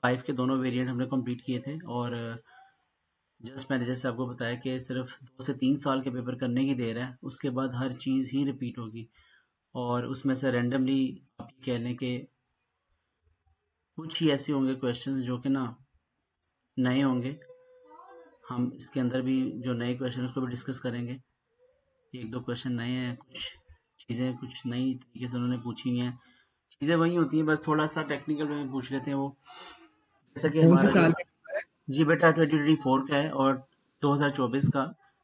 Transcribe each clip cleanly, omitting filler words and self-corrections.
5 के दोनों वेरिएंट हमने कंप्लीट किए थे और जस्ट मैंने जैसे आपको बताया कि सिर्फ 2 से 3 साल के पेपर करने की देर है, उसके बाद हर चीज़ ही रिपीट होगी और उसमें से रैंडमली आप ये कह लें कि कुछ ही ऐसे होंगे क्वेश्चंस जो कि ना नए होंगे। हम इसके अंदर भी जो नए क्वेश्चन उसको भी डिस्कस करेंगे। 1-2 क्वेश्चन नए हैं, कुछ चीज़ें कुछ नई तरीके से उन्होंने पूछी हैं। चीज़ें वही होती हैं, बस थोड़ा-सा टेक्निकल वे में पूछ लेते हैं वो। जैसा कि कौन से हमारा जो साल में? जी बेटा 2024 का है और 2024 का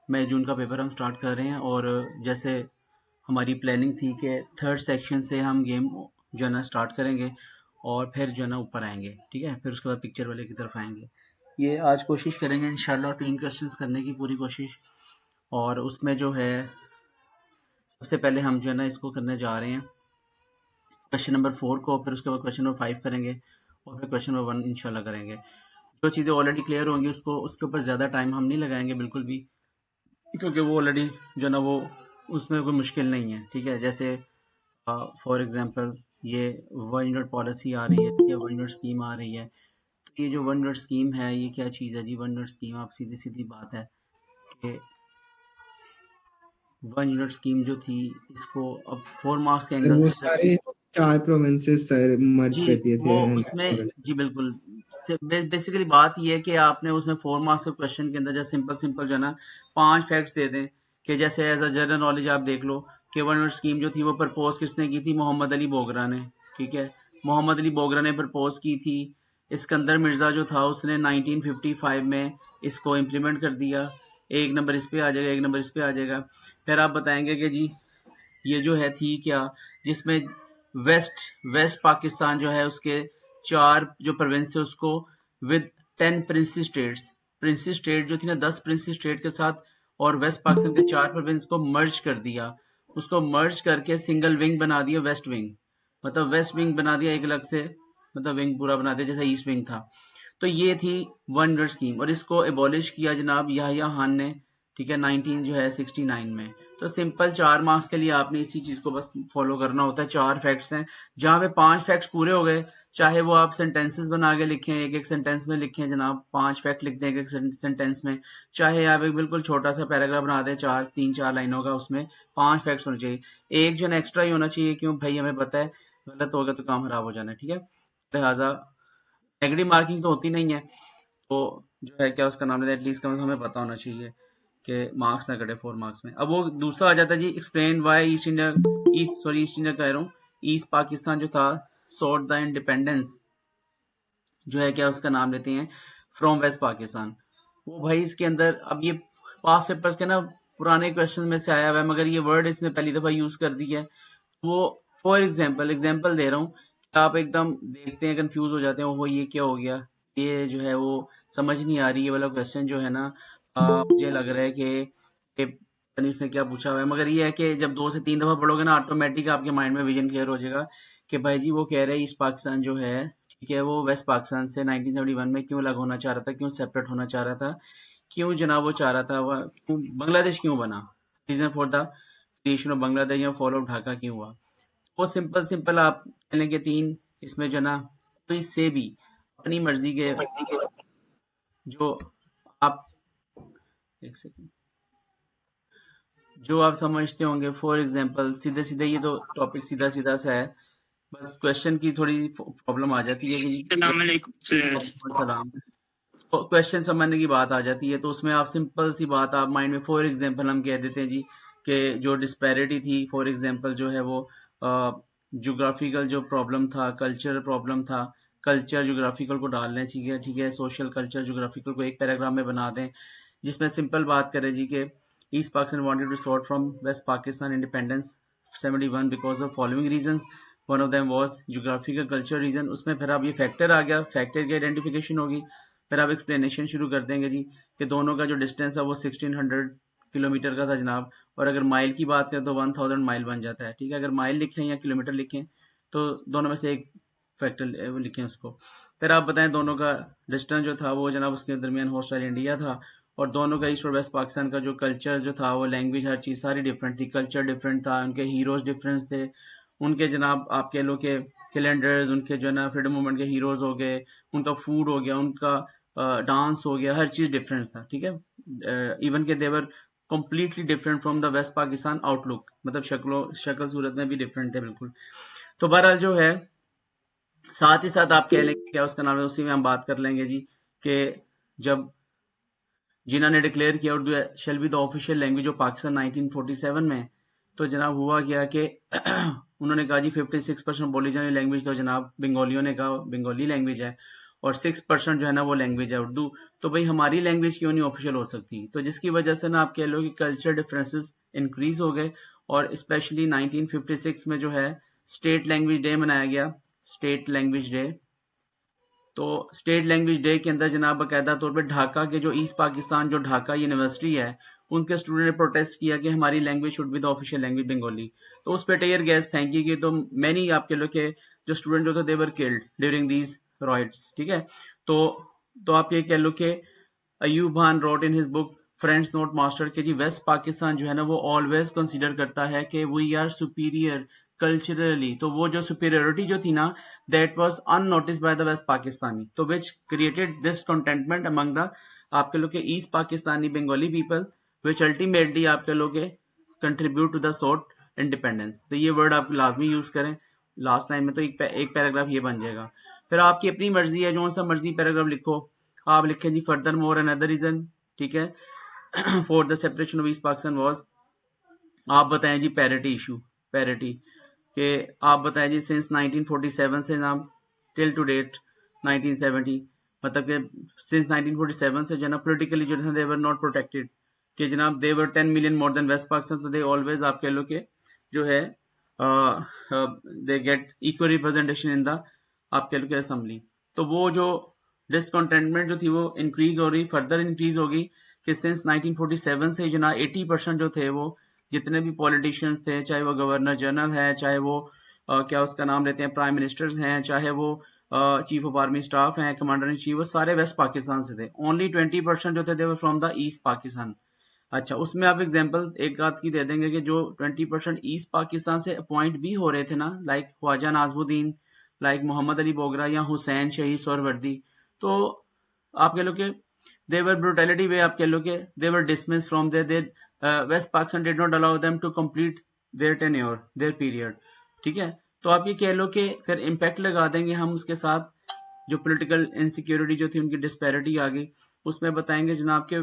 मई जून का पेपर हम स्टार्ट कर रहे हैं और जैसे हमारी प्लानिंग थी कि थर्ड सेक्शन से हम गेम जो है ना स्टार्ट करेंगे और फिर जो है ना ऊपर आएंगे, ठीक है, फिर उसके बाद पिक्चर वाले की तरफ आएंगे। ये आज कोशिश करेंगे इंशाल्लाह 3 क्वेश्चंस करने की पूरी कोशिश। और उसमें जो है सबसे पहले हम जो है ना इसको करने जा रहे हैं क्वेश्चन नंबर 4 को, फिर उसके बाद क्वेश्चन नंबर 5 करेंगे और फिर क्वेश्चन नंबर 1 इंशाल्लाह करेंगे। जो चीज़ें ऑलरेडी क्लियर होंगी उसको उसके ऊपर ज़्यादा टाइम हम नहीं लगाएंगे बिल्कुल भी, क्योंकि वो ऑलरेडी जो है ना वो उसमें कोई मुश्किल नहीं है, ठीक है। जैसे फॉर एग्जांपल ये 1 यूनिट पॉलिसी आ रही है, ठीक है, 1 यूनिट स्कीम आ रही है। तो ये जो 1 यूनिट स्कीम है ये क्या चीज़ है जी? 1 यूनिट स्कीम आप सीधी सीधी बात है कि 1 यूनिट स्कीम जो थी इसको अब 4 मार्क्स के सर एंगल वो से अगर सारे 4 प्रोविंसेस सर मर्ज जी कर दिए वो थे उसमें एंड जी बिल्कुल बेसिकली बात ये है कि आपने उसमें 4 मार्क्स के क्वेश्चन के अंदर जैसे सिंपल सिंपल जो है ना 5 फैक्ट्स दे दें कि जैसे एज अ जनरल नॉलेज आप देख लो कि 1 यूनिट स्कीम जो थी वो प्रपोज किसने की थी? मोहम्मद अली बोगरा ने, ठीक है। मोहम्मद अली बोगरा ने प्रपोज की थी। इस्कंदर मिर्जा जो था उसने 1955 में इसको इम्प्लीमेंट कर दिया। एक नंबर इस पे आ जाएगा, एक नंबर इस पे आ जाएगा। फिर आप बताएंगे कि जी ये जो है थी क्या, जिसमें वेस्ट वेस्ट पाकिस्तान जो है उसके 4 जो प्रोविंस है उसको with 10 Princy states, Princy state जो थी ना 10 प्रिंसी स्टेट के साथ और वेस्ट पाकिस्तान के 4 प्रोविंस को मर्ज कर दिया। उसको मर्ज करके सिंगल विंग बना दिया, वेस्ट विंग, मतलब वेस्ट विंग बना दिया एक अलग से, मतलब विंग पूरा बना दिया जैसा ईस्ट विंग था। तो ये थी 1 यूनिट स्कीम और इसको एबॉलिश किया जनाब याहिया खान ने, ठीक है, 19 जो है 69 में। तो सिंपल 4 मार्क्स के लिए आपने इसी चीज को बस फॉलो करना होता है। 4 फैक्ट्स हैं, जहां पे 5 फैक्ट्स पूरे हो गए, चाहे वो आप सेंटेंसेस बना के लिखें, एक एक सेंटेंस में लिखें जनाब, 5 फैक्ट लिख दें एक एक सेंटेंस में, चाहे आप एक बिल्कुल छोटा सा पैराग्राफ बना दें 3-4 लाइनों का, उसमें 5 फैक्ट्स होने चाहिए। एक जो है एक्स्ट्रा ही होना चाहिए, क्यों भाई हमें पता है गलत होगा तो काम खराब हो जाना है, ठीक है। लिहाजा नेगेटिव मार्किंग तो होती नहीं है, तो जो है क्या उसका नाम लेते हैं, एटलीस्ट कम से कम हमें पता होना चाहिए कि मार्क्स ना कटे 4 मार्क्स में। अब वो दूसरा आ जाता है जी, एक्सप्लेन वाई ईस्ट इंडिया कह रहा हूँ, ईस्ट पाकिस्तान जो था सॉर्ट द इंडिपेंडेंस, जो है क्या उसका नाम लेते हैं, फ्रॉम वेस्ट पाकिस्तान। वो भाई इसके अंदर अब ये पास पेपर्स के ना पुराने क्वेश्चन में से आया हुआ है, मगर ये वर्ड इसने पहली दफा यूज कर दिया है। वो फॉर एग्जाम्पल दे रहा हूँ, आप एकदम देखते हैं कंफ्यूज हो जाते हैं, वो ये क्या हो गया, ये जो है वो समझ नहीं आ रही, ये वाला क्वेश्चन जो है ना मुझे लग रहा है कि पता नहीं उसने क्या पूछा हुआ है। मगर ये है कि जब 2 से 3 दफा पढ़ोगे ना ऑटोमेटिक आपके माइंड में विजन क्लियर हो जाएगा कि भाई जी वो कह रहे हैं ईस्ट पाकिस्तान जो है, ठीक है, वो वेस्ट पाकिस्तान से 1971 में क्यों अलग होना चाह रहा था, क्यों सेपरेट होना चाह रहा था, क्यों जनाब वो चाह रहा था, वह क्यों बांग्लादेश क्यों बना, reason for the creation of Bangladesh या फॉलो ऑफ ढाका क्यों हुआ। वो सिंपल सिंपल आप कह लें कि 3 इसमें जो ना कोई से भी अपनी मर्जी के जो आप, एक सेकंड, जो आप समझते होंगे, फॉर एग्जांपल सीधे सीधे ये तो टॉपिक सीधा सीधा सा है, बस क्वेश्चन की थोड़ी प्रॉब्लम आ जाती है कि अस्सलाम वालेकुम सर। सलाम, तो क्वेश्चन समझने की बात आ जाती है, तो उसमें आप सिंपल सी बात आप माइंड में, फॉर एग्जांपल हम कह देते हैं जी कि जो डिस्पैरिटी थी, फॉर एग्जांपल जो है वो जोग्राफिकल जो प्रॉब्लम था, कल्चर प्रॉब्लम था, कल्चर जोग्राफिकल को डाल लें, ठीक है, ठीक है, सोशल कल्चर जोग्राफिकल को एक पैराग्राफ में बना दें, जिसमें सिंपल बात करें जी कि east Pakistan wanted to sort from west Pakistan independence 71 because of following reasons, one of them was geographical culture reason. उसमें फिर अब ये फैक्टर आ गया, फैक्टर की आइडेंटिफिकेशन होगी, फिर आप एक्सप्लेनेशन शुरू कर देंगे जी कि दोनों का जो डिस्टेंस है वो 1600 किलोमीटर का था जनाब, और अगर माइल की बात करें तो 1000 माइल बन जाता है, ठीक है। अगर माइल लिखें या किलोमीटर लिखें तो दोनों में से एक फैक्टर लिखें उसको। फिर आप बताएं दोनों का डिस्टेंस जो था वो जनाब उसके दरमियान हॉस्टाइल इंडिया था, और दोनों का ईस्ट और वेस्ट पाकिस्तान का जो कल्चर जो था, वो लैंग्वेज हर चीज़ सारी डिफरेंट थी, कल्चर डिफरेंट था, उनके हीरोज डिफरेंट थे, उनके जनाब आप कह लो कि कैलेंडर्स, उनके जो है ना फ्रीडम मूवमेंट के हीरोज हो गए, उनका फूड हो गया, उनका डांस हो गया, हर चीज डिफरेंट था, ठीक है। इवन के they were completely different from the west Pakistan outlook, मतलब शक्ल सूरत में भी डिफरेंट थे बिल्कुल। तो बहरहाल जो है, साथ ही साथ आप कह लेंगे क्या उसका नाम है, उसी में हम बात कर लेंगे जी कि जब जिन्ना ने डिक्लेयर किया Urdu shall be the official language of Pakistan 1947 में, तो जनाब हुआ क्या कि उन्होंने कहा जी 56% बोली जाने लैंग्वेज तो जनाब बंगालियों ने कहा बंगाली लैंग्वेज है, और 6% जो है ना वो लैंग्वेज है उर्दू। तो भाई हमारी लैंग्वेज क्यों नहीं ऑफिशियल हो सकती? तो जिसकी वजह से ना आप कह लो कि कल्चर डिफरेंसेस इंक्रीज हो गए, और स्पेशली 1956 में जो है स्टेट लैंग्वेज डे मनाया गया, स्टेट लैंग्वेज डे। तो स्टेट लैंग्वेज डे के अंदर जनाब बाकायदा तौर पे ढाका के जो ईस्ट पाकिस्तान जो ढाका यूनिवर्सिटी है, उनके स्टूडेंट ने प्रोटेस्ट किया कि हमारी language should be the official language Bengali. तो उस पे टेयर गैस फेंकी गई, तो मैनी आपके लोग के जो स्टूडेंट जो थे देवर किल्ड ड्यूरिंग दीज रॉयट्स, ठीक है। तो आप ये कह लो कि Ayub Khan wrote in his book friends note master के जी वेस्ट पाकिस्तान जो है ना वो ऑलवेज कंसीडर करता है कि वी आर सुपीरियर कल्चरली। तो वो जो सुपीरियोरिटी जो थी ना, that was unnoticed by the west Pakistani, तो which created this contentment among the आपके लोग के east Pakistani Bengali people, which ultimately आपके लोग के contribute to the sought independence. तो ये वर्ड आप लाजमी यूज करें लास्ट लाइन में, तो एक पैराग्राफ ये बन जाएगा। फिर आपकी अपनी मर्जी है, जो सा मर्जी पैराग्राफ लिखो। आप लिखें जी फर्दर मोर अनदर रीजन, ठीक है, for the separation of east Pakistan was, आप बताएं जी पैरिटी इशू, पैरिटी के आप बताएं जी सिंस 1947 से नाम टिल टू डेट 1970, मतलब कि सिंस 1947 से जो ना पोलिटिकली जो दे वर नॉट प्रोटेक्टेड, कि जनाब they were 10 million more than west Pakistan, तो दे ऑलवेज आप कह लो कि जो है they get equal representation in the आप कह लो कि असेंबली। तो वो जो डिसकंटेंटमेंट जो थी वो इंक्रीज हो रही, फर्दर इंक्रीज होगी कि सिंस 1947 से जो ना 80% जो थे वो जितने भी पॉलिटिशियंस थे, चाहे वो गवर्नर जनरल है, चाहे वो क्या उसका नाम लेते हैं प्राइम मिनिस्टर्स हैं, चाहे वो चीफ ऑफ आर्मी स्टाफ हैं, कमांडर इन चीफ, वो सारे वेस्ट पाकिस्तान से थे। ओनली 20% जो थे they were from the east Pakistan. अच्छा, उसमें आप एग्जांपल एक आध की दे देंगे कि जो 20% ईस्ट पाकिस्तान से अपॉइंट भी हो रहे थे ना, लाइक ख्वाजा नाजमुद्दीन, लाइक मोहम्मद अली बोगरा या हुसैन शहीद सोहरवर्दी, तो आप कह लो कि देवर ब्रुटैलिटी वे, आप कह लो कि they were dismiss from their west Pakistan did not allow them to complete their tenure their period, ठीक है। तो आप ये कह लो कि फिर इम्पैक्ट लगा देंगे हम उसके साथ, जो पॉलिटिकल इनसिक्योरिटी जो थी उनकी डिस्पैरिटी आ गई, उसमें बताएंगे जनाब के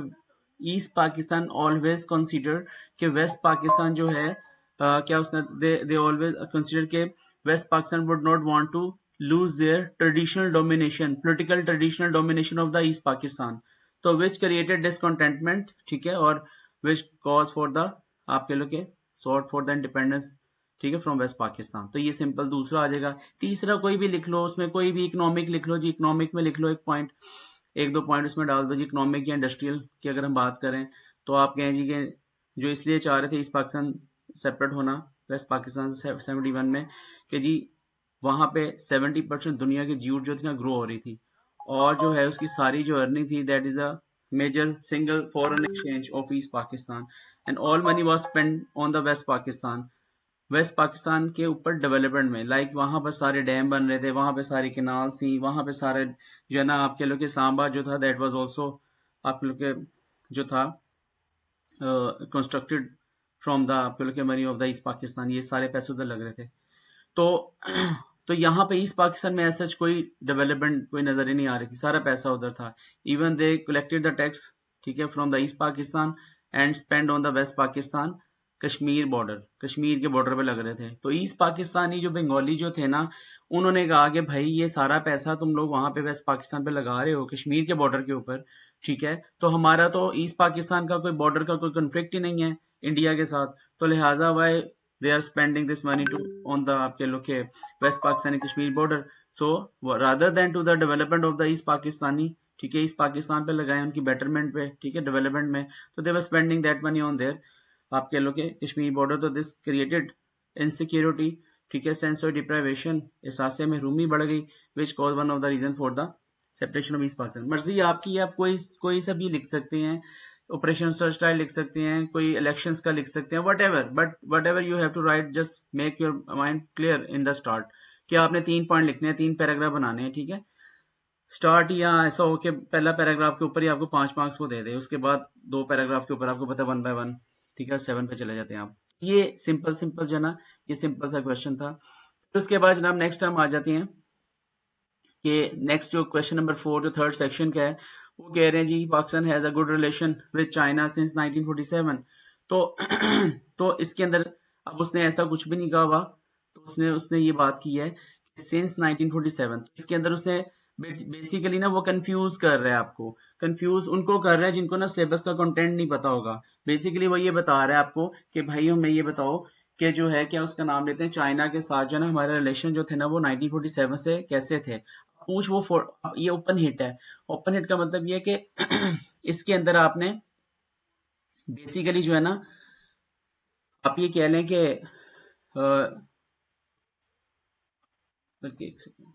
ईस्ट पाकिस्तान ऑलवेज कंसीडर कि वेस्ट पाकिस्तान जो है क्या उसने दे ऑलवेज कंसीडर के west Pakistan would not want to lose their traditional domination, political traditional domination of the east Pakistan, तो विच क्रिएटेड डिसकंटेंटमेंट, ठीक है, और विच कॉज फॉर द आप कह लो के सॉर्ट फॉर द इंडिपेंडेंस, ठीक है, फ्रॉम वेस्ट पाकिस्तान। तो ये सिंपल दूसरा आ जाएगा। तीसरा कोई भी लिख लो, उसमें कोई भी इकोनॉमिक लिख लो जी, इकोनॉमिक में लिख लो एक पॉइंट, एक दो पॉइंट उसमें डाल दो जी। इकोनॉमिक या इंडस्ट्रियल की अगर हम बात करें, तो आप कहें जी कि जो इसलिए चाह रहे थे ईस्ट पाकिस्तान सेपरेट होना वेस्ट पाकिस्तान से 71 में, कि जी वहां पे 70% दुनिया की जूट जो थी ना ग्रो हो रही थी, और जो है उसकी सारी जो अर्निंग थी that is a major single foreign exchange of east Pakistan, and all money was spend on the west Pakistan, west Pakistan के ऊपर डेवलपमेंट में। लाइक वहां पर सारे डैम बन रहे थे, वहां पे सारी केनाल्स थी, वहां पे सारे जो है ना आपके लोग के सांबा जो था दैट वाज आल्सो आप लोग के जो था कंस्ट्रक्टेड फ्रॉम द आप लोग के money of the east Pakistan, ये सारे पैसे उधर लग रहे थे। तो तो यहाँ पे ईस्ट पाकिस्तान में ऐसा कोई डेवलपमेंट कोई नजर ही नहीं आ रही थी, सारा पैसा उधर था। Even they collected the tax, ठीक है, from the east Pakistan and spend on the west Pakistan, Kashmir border, Kashmir के बॉर्डर पे लग रहे थे। तो ईस्ट पाकिस्तानी जो बंगाली जो थे ना, उन्होंने कहा कि भाई ये सारा पैसा तुम लोग वहां पे वेस्ट पाकिस्तान पे लगा रहे हो कश्मीर के बॉर्डर के ऊपर, ठीक है, तो हमारा तो ईस्ट पाकिस्तान का कोई बॉर्डर का कोई कन्फ्लिक्ट ही नहीं है इंडिया के साथ, तो लिहाजा why they are spending this money to on the आपके लोग के west Pakistani Kashmir border, so rather than to the development of the east Pakistani, ठीक है, ईस्ट पाकिस्तान पे लगाए उनकी बेटरमेंट पे, ठीक है, डेवलपमेंट में, तो they were spending that money on their आप कह लो कि कश्मीर बॉर्डर। तो दिस क्रिएटेड इनसिक्योरिटी, ठीक है, सेंस ऑफ डिप्राइवेशन, एहसास महरूमी बढ़ गई, which cause one of the reason for the separation of east Pakistan. मर्जी आपकी, आप कोई सा भी लिख सकते हैं, ऑपरेशन सर्च टाइल लिख सकते हैं, कोई इलेक्शंस का लिख सकते हैं, whatever you have to write, just make your mind clear in the start कि आपने 3 पॉइंट लिखने हैं, 3 पैराग्राफ बनाने हैं, ठीक है। स्टार्ट या ऐसा हो कि पहला पैराग्राफ के ऊपर ही आपको 5 मार्क्स को दे दे, उसके बाद 2 पैराग्राफ के ऊपर आपको पता 1 बाय 1, ठीक है, 7 पे चले जाते हैं आप। ये सिंपल सिंपल जो है ना, ये सिंपल सा क्वेश्चन था। फिर उसके बाद जनाब नेक्स्ट हम आ जाते हैं कि नेक्स्ट जो क्वेश्चन नंबर 4 जो थर्ड सेक्शन का है, वो कह रहे हैं जी Pakistan has a good relation with China since 1947। तो तो इसके अंदर अब उसने ऐसा कुछ भी नहीं कहा हुआ, तो उसने उसने ये बात की है सिंस 1947। तो इसके अंदर उसने बेसिकली ना वो कंफ्यूज कर रहा है आपको, कंफ्यूज उनको कर रहा है जिनको ना सिलेबस का कंटेंट नहीं पता होगा। बेसिकली वो ये बता रहा है आपको कि भाई हमें ये बताओ कि जो है क्या उसका नाम लेते हैं चाइना के साथ जो है ना हमारे रिलेशन जो थे ना वो 1947 से कैसे थे। पूछ वो ये ओपन हिट है। ओपन हिट का मतलब ये है कि इसके अंदर आपने बेसिकली जो है ना आप ये कह लें कि बल्कि एक सेकंड,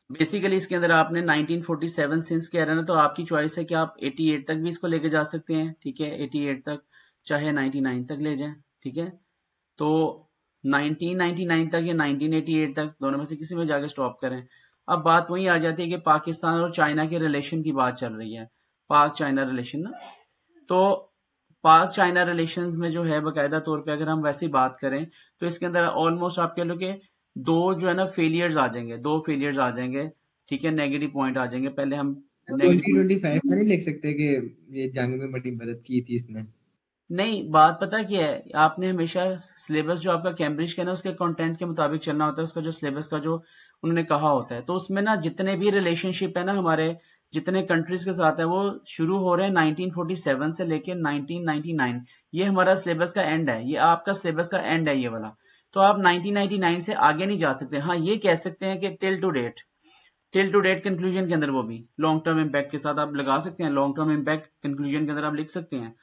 बेसिकली इसके अंदर आपने 1947 सिंस कह रहे हैं ना, तो आपकी चॉइस है कि आप 88 तक भी इसको लेके जा सकते हैं, ठीक है, 88 तक, चाहे 99 तक ले जाएं, ठीक है। तो 1999 तक या 1988 तक दोनों में से किसी में जाके स्टॉप करें। अब बात वही आ जाती है कि पाकिस्तान और चाइना के रिलेशन की बात चल रही है, पाक चाइना रिलेशन ना। तो पाक चाइना रिलेशंस में जो है बाकायदा तौर पे अगर हम वैसे ही बात करें तो इसके अंदर ऑलमोस्ट आप कह लो कि दो जो है ना फेलियर्स आ जाएंगे, 2 फेलियर्स आ जाएंगे, ठीक है, नेगेटिव पॉइंट आ जाएंगे। पहले हम नेगेटिव 2025 में नहीं लिख सकते कि ये जंग में बड़ी मदद की थी इसने? नहीं, बात पता क्या है, आपने हमेशा सिलेबस जो आपका कैम्ब्रिज का ना उसके कंटेंट के मुताबिक चलना होता है, उसका जो सिलेबस का जो उन्होंने कहा होता है। तो उसमें ना जितने भी रिलेशनशिप है ना हमारे जितने कंट्रीज के साथ है वो शुरू हो रहे हैं 1947 से लेके 1999। ये हमारा सिलेबस का एंड है, ये आपका सिलेबस का एंड है ये वाला। तो आप 1999 से आगे नहीं जा सकते। हाँ, ये कह सकते हैं कि टिल टू डेट कंक्लूजन के अंदर वो भी लॉन्ग टर्म इम्पैक्ट के साथ आप लगा सकते हैं, लॉन्ग टर्म इम्पैक्ट कंक्लूजन के अंदर आप लिख सकते हैं।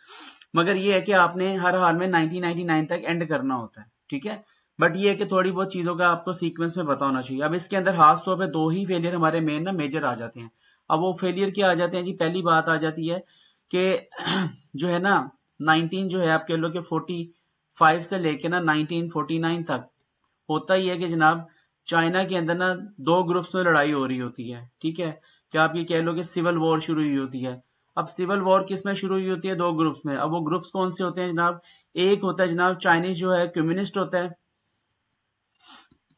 मगर ये है कि आपने हर हाल में 1999 तक एंड करना होता है, ठीक है। बट ये है कि थोड़ी बहुत चीजों का आपको सीक्वेंस में पता होना चाहिए। अब इसके अंदर खास तौर पे 2 ही फेलियर हमारे मेन ना मेजर आ जाते हैं। अब वो फेलियर क्या आ जाते हैं जी, पहली बात आ जाती है कि जो है ना 19 जो है आप कह लो कि 45 से लेके ना 1949 तक होता ही है कि जनाब चाइना के अंदर ना 2 ग्रुप्स में लड़ाई हो रही होती है, ठीक है। क्या आप ये कह लो कि सिविल वॉर शुरू हुई होती है। अब सिविल वॉर किस में शुरू हुई होती है, 2 ग्रुप्स में। अब वो ग्रुप्स कौन से होते हैं जनाब, एक होता है जनाब चाइनीज जो है कम्युनिस्ट होता है,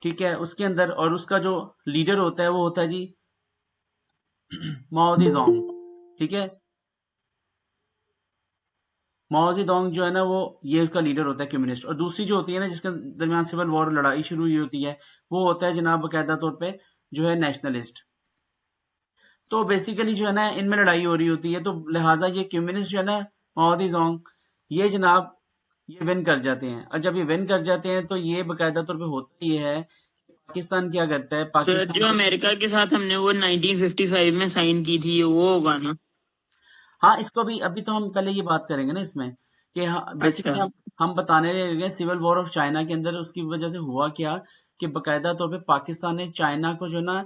ठीक है, उसके अंदर, और उसका जो लीडर होता है वो होता है जी माओ जोंग, ठीक है। माओ जेडोंग जो है ना वो ये उसका लीडर होता है कम्युनिस्ट। और दूसरी जो होती है ना जिसके दरमियान सिविल वॉर लड़ाई शुरू हुई होती है वो होता है जनाब बाकायदा तौर पे जो है नेशनलिस्ट। तो बेसिकली जो है ना इनमें लड़ाई हो रही होती है, तो लिहाजा ये कम्युनिस्ट जो है ना माओ जेडोंग ये जनाब ये विन कर जाते हैं। और जब ये विन कर जाते हैं तो ये बाकायदा तौर पे होता ये है कि पाकिस्तान क्या करता है, सर पाकिस्तान जो अमेरिका के साथ हमने वो 1955 में साइन की थी वो होगा ना? हाँ, इसको भी अभी तो हम पहले ये बात करेंगे ना इसमें कि हाँ अच्छा। बेसिकली हम बताने लगे सिविल वॉर ऑफ चाइना के अंदर उसकी वजह से हुआ क्या कि बकायदा तौर पे पाकिस्तान ने चाइना को जो ना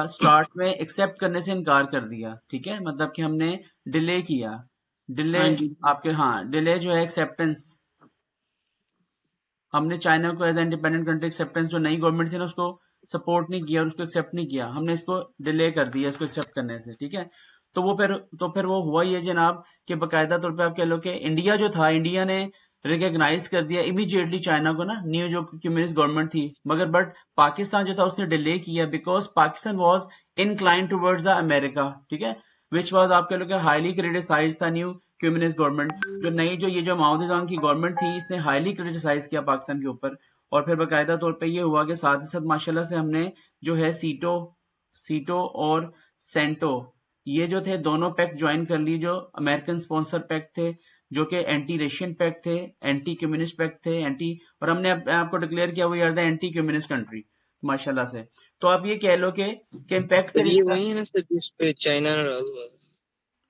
स्टार्ट में एक्सेप्ट करने से इनकार कर दिया, ठीक है, मतलब कि हमने डिले किया, डिले हाँ जी। आपके, हाँ डिले जो है एक्सेप्टेंस, हमने चाइना को एज इंडिपेंडेंट कंट्री एक्सेप्टेंस जो नई गवर्नमेंट थी ना उसको सपोर्ट नहीं किया और उसको एक्सेप्ट नहीं किया, हमने इसको डिले कर दिया इसको एक्सेप्ट करने से, ठीक है। तो फिर वो हुआ ये जनाब कि बकायदा तौर पे आप कह लो कि इंडिया जो था, इंडिया ने रिकॉग्नाइज कर दिया इमीडिएटली चाइना को ना, न्यू जो कम्युनिस्ट गवर्नमेंट थी। मगर बट पाकिस्तान जो था उसने डिले किया because Pakistan was incline towards the America, ठीक है, विच वाज आप कह लो कि हाईली क्रिटिसाइज था न्यू कम्युनिस्ट गवर्नमेंट। जो नई जो ये जो माओ जेडोंग की गवर्नमेंट थी इसने हाईली क्रिटिसाइज किया पाकिस्तान के ऊपर। और फिर बाकायदा तौर पे ये हुआ कि साथ ही साथ माशाल्लाह से हमने जो है सीटो सीटो और सेंटो ये जो थे दोनों पैक्ट ज्वाइन कर लिए, जो अमेरिकन स्पॉन्सर पैक्ट थे, जो कि एंटी रशियन पैक्ट थे, एंटी कम्युनिस्ट पैक्ट थे, एंटी, और हमने आपको डिक्लेयर किया we are the anti communist country माशाल्लाह से। तो आप ये कह लो कि इम्पैक्ट सर फिर ये इसका, वही है ना सर जिस पे चाइना नाराज हुआ था?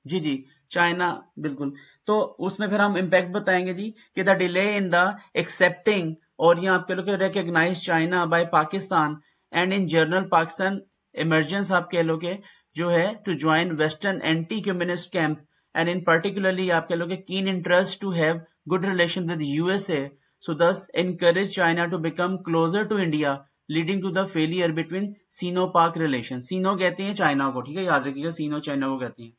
जी जी, चाइना, बिल्कुल। तो उसमें फिर हम इम्पैक्ट बताएंगे जी कि the delay in the accepting, और यहाँ आप कह लो कि recognise China by Pakistan and in general Pakistan emergence आप कह लो कि जो है to join western anti communist camp and in particularly आप कह लो कि keen interest to have good relation with USA, so thus encourage China to become closer to India, leading to the failure between Sino-Pak relation. Sino कहते हैं China को, ठीक है, याद रखिएगा, Sino चाइना को कहते हैं.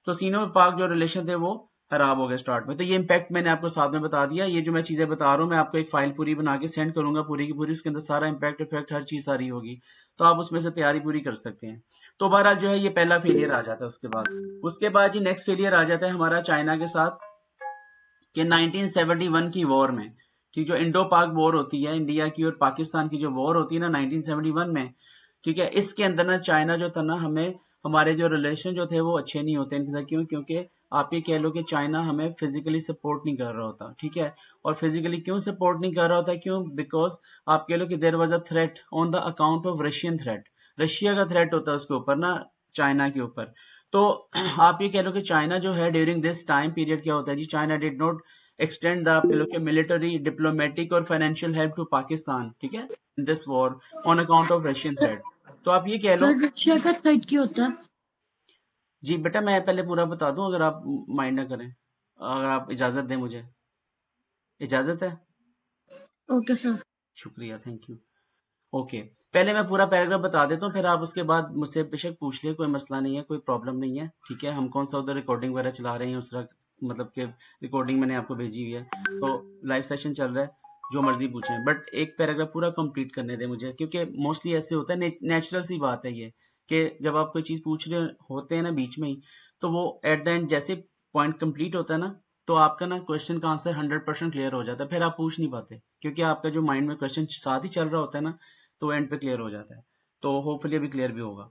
तो सीनो पाक जो रिलेशन थे वो खराब हो गए स्टार्ट में. तो ये इम्पैक्ट मैंने आपको साथ में बता दिया. ये जो मैं चीजें बता रहा हूँ, मैं आपको एक फाइल पूरी बना के सेंड करूंगा, पूरी की पूरी, उसके अंदर सारा इम्पैक्ट इफेक्ट हर चीज सारी होगी, तो आप उसमें से तैयारी पूरी कर सकते हैं. तो बहरहाल जो है ये पहला फेलियर आ जाता है. उसके बाद जी नेक्स्ट फेलियर आ जाता है हमारा चाइना के साथ कि 1971 की वॉर में, ठीक, जो इंडो पाक वॉर होती है, इंडिया की और पाकिस्तान की जो वॉर होती है ना 1971 में, ठीक है, इसके अंदर ना चाइना जो था ना, हमें हमारे जो रिलेशन जो थे वो अच्छे नहीं होते इनके साथ. क्यों? क्योंकि आप ये कह लो कि चाइना हमें फिजिकली सपोर्ट नहीं कर रहा होता, ठीक है. और फिजिकली क्यों सपोर्ट नहीं कर रहा होता? क्यों? बिकॉज आप कह लो कि there was a threat on the account of Russian threat. Russia का थ्रेट होता है उसके ऊपर ना, चाइना के ऊपर. तो आप ये कह लो कि चाइना जो है ड्यूरिंग दिस टाइम पीरियड क्या होता है जी, China did not extend the आप कह लो कि मिलिट्री, डिप्लोमेटिक और फाइनेंशियल हेल्प टू पाकिस्तान, ठीक है, in this war on account of Russian threat. तो आप ये कह लो सर रशिया का थ्रेट क्या होता है? जी बेटा, मैं पहले पूरा बता दूं अगर आप माइंड ना करें, अगर आप इजाजत दें मुझे. इजाजत है? Okay sir. शुक्रिया, थैंक यू. ओके, पहले मैं पूरा पैराग्राफ बता देता हूँ, फिर आप उसके बाद मुझसे बेशक पूछ लिए, कोई मसला नहीं है, कोई प्रॉब्लम नहीं है, ठीक है. हम कौन सा उधर रिकॉर्डिंग वगैरह चला रहे हैं, उस तरह मतलब कि रिकॉर्डिंग मैंने आपको भेजी हुई है, तो लाइव सेशन चल रहा है, जो मर्जी पूछें, बट एक पैराग्राफ पूरा कंप्लीट करने दें मुझे, क्योंकि मोस्टली ऐसे होता है, नेचुरल सी बात है ये, कि जब आप कोई चीज़ पूछ रहे होते हैं ना बीच में ही, तो वो एट द एंड जैसे पॉइंट कंप्लीट होता है ना, तो आपका ना क्वेश्चन का आंसर 100% क्लियर हो जाता है, फिर आप पूछ नहीं पाते, क्योंकि आपका जो माइंड में क्वेश्चन साथ ही चल रहा होता है ना, तो एंड पे क्लियर हो जाता है. तो होपफुली अभी क्लियर भी होगा.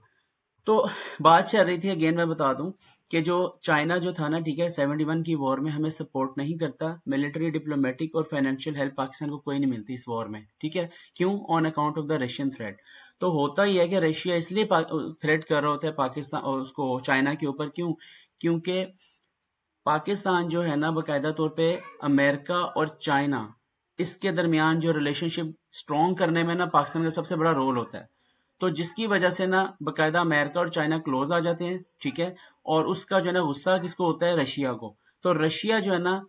तो बात चल रही थी, अगेन मैं बता दूं कि जो चाइना जो था ना, ठीक है, 71 की वॉर में हमें सपोर्ट नहीं करता. मिलिट्री, डिप्लोमेटिक और फाइनेंशियल हेल्प पाकिस्तान को कोई नहीं मिलती इस वॉर में, ठीक है. क्यों? On account of the Russian threat. तो होता ही है कि रशिया इसलिए थ्रेट कर रहा होता है पाकिस्तान और उसको चाइना के ऊपर. क्यों? क्योंकि पाकिस्तान जो है ना, बाकायदा तौर पे अमेरिका और चाइना, इसके दरमियान जो रिलेशनशिप स्ट्रॉन्ग करने में ना पाकिस्तान का सबसे बड़ा रोल होता है. तो जिसकी वजह से ना बाकायदा अमेरिका और चाइना क्लोज आ जाते हैं, ठीक है. और उसका जो है ना गुस्सा किसको होता है? रशिया को. तो रशिया जो है ना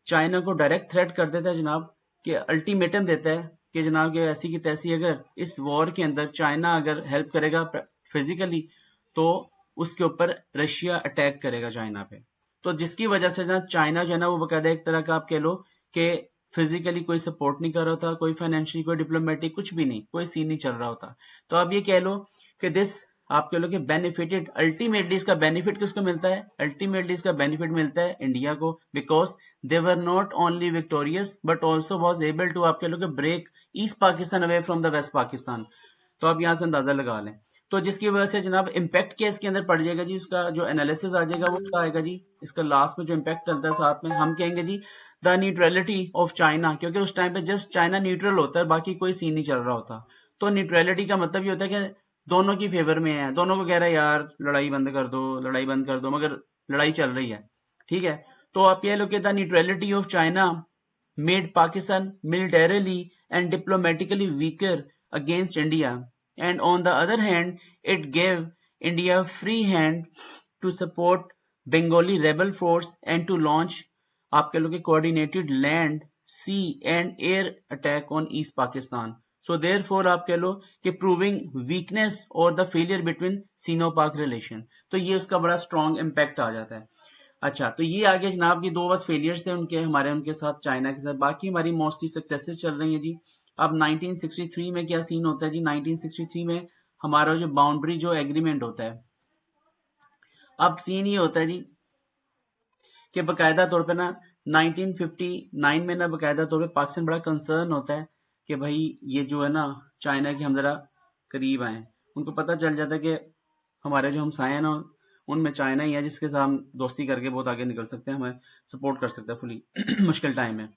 चाइना को डायरेक्ट थ्रेट कर देता है जनाब, कि अल्टीमेटम देता है कि जनाब कि ऐसी की तैसी अगर इस वॉर के अंदर चाइना अगर हेल्प करेगा फिजिकली, तो उसके ऊपर रशिया अटैक करेगा चाइना पे. तो जिसकी वजह से ना चाइना जो है ना वो बाकायदा एक तरह का आप कह लो कि फिजिकली कोई सपोर्ट नहीं कर रहा था, कोई फाइनेंशियली, कोई डिप्लोमेटिक, कुछ भी नहीं, कोई सीन नहीं चल रहा होता. तो आप ये कह लो कि दिस आप कह लो कि बेनिफिटेड, अल्टीमेटली इसका बेनिफिट किसको मिलता है? अल्टीमेटली इसका बेनिफिट मिलता है इंडिया को, because they were not only victorious but also was able to आप कह लो कि break east Pakistan away from the west Pakistan. तो आप यहाँ से अंदाजा लगा लें. तो जिसकी वजह से जनाब इम्पैक्ट क्या इसके अंदर पड़ जाएगा जी, उसका जो एनालिसिस आ जाएगा वो क्या आएगा जी, इसका लास्ट में जो इम्पैक्ट चलता है साथ में, हम कहेंगे जी द न्यूट्रलिटी ऑफ चाइना. क्योंकि उस टाइम पे जस्ट चाइना न्यूट्रल होता है, बाकी कोई सीन नहीं चल रहा होता. तो न्यूट्रलिटी का मतलब ये होता है कि दोनों की फेवर में है, दोनों को कह रहा है यार लड़ाई बंद कर दो, लड़ाई बंद कर दो, मगर लड़ाई चल रही है, ठीक है. तो आप ये लो कि the neutrality of China made Pakistan militarily and diplomatically weaker against India, and on the other hand, it gave India free hand to support Bengali rebel force and to launch आप कह लो कि coordinated land, sea and air attack on East Pakistan. So therefore आप कह लो कि proving weakness or the failure between Sino-Pak relation. तो ये उसका बड़ा strong impact आ जाता है. अच्छा, तो ये आगे जनाब ये दो बस फेलियर्स थे उनके, हमारे उनके साथ चाइना के साथ, बाकी हमारी मोस्टली सक्सेसेस चल रही हैं जी. अब 1963 में क्या सीन होता है जी? 1963 में हमारा जो बाउंड्री जो एग्रीमेंट होता है, अब सीन ये होता है जी कि बाकायदा तौर पे ना 1959 में ना बाकायदा तौर पे पाकिस्तान बड़ा कंसर्न होता है कि भाई ये जो है ना चाइना के हम जरा करीब आए. उनको पता चल जाता है कि हमारे जो हमसाए हैं ना उनमें चाइना ही है जिसके साथ हम दोस्ती करके बहुत आगे निकल सकते हैं, हमें सपोर्ट कर सकता है फुली मुश्किल टाइम में.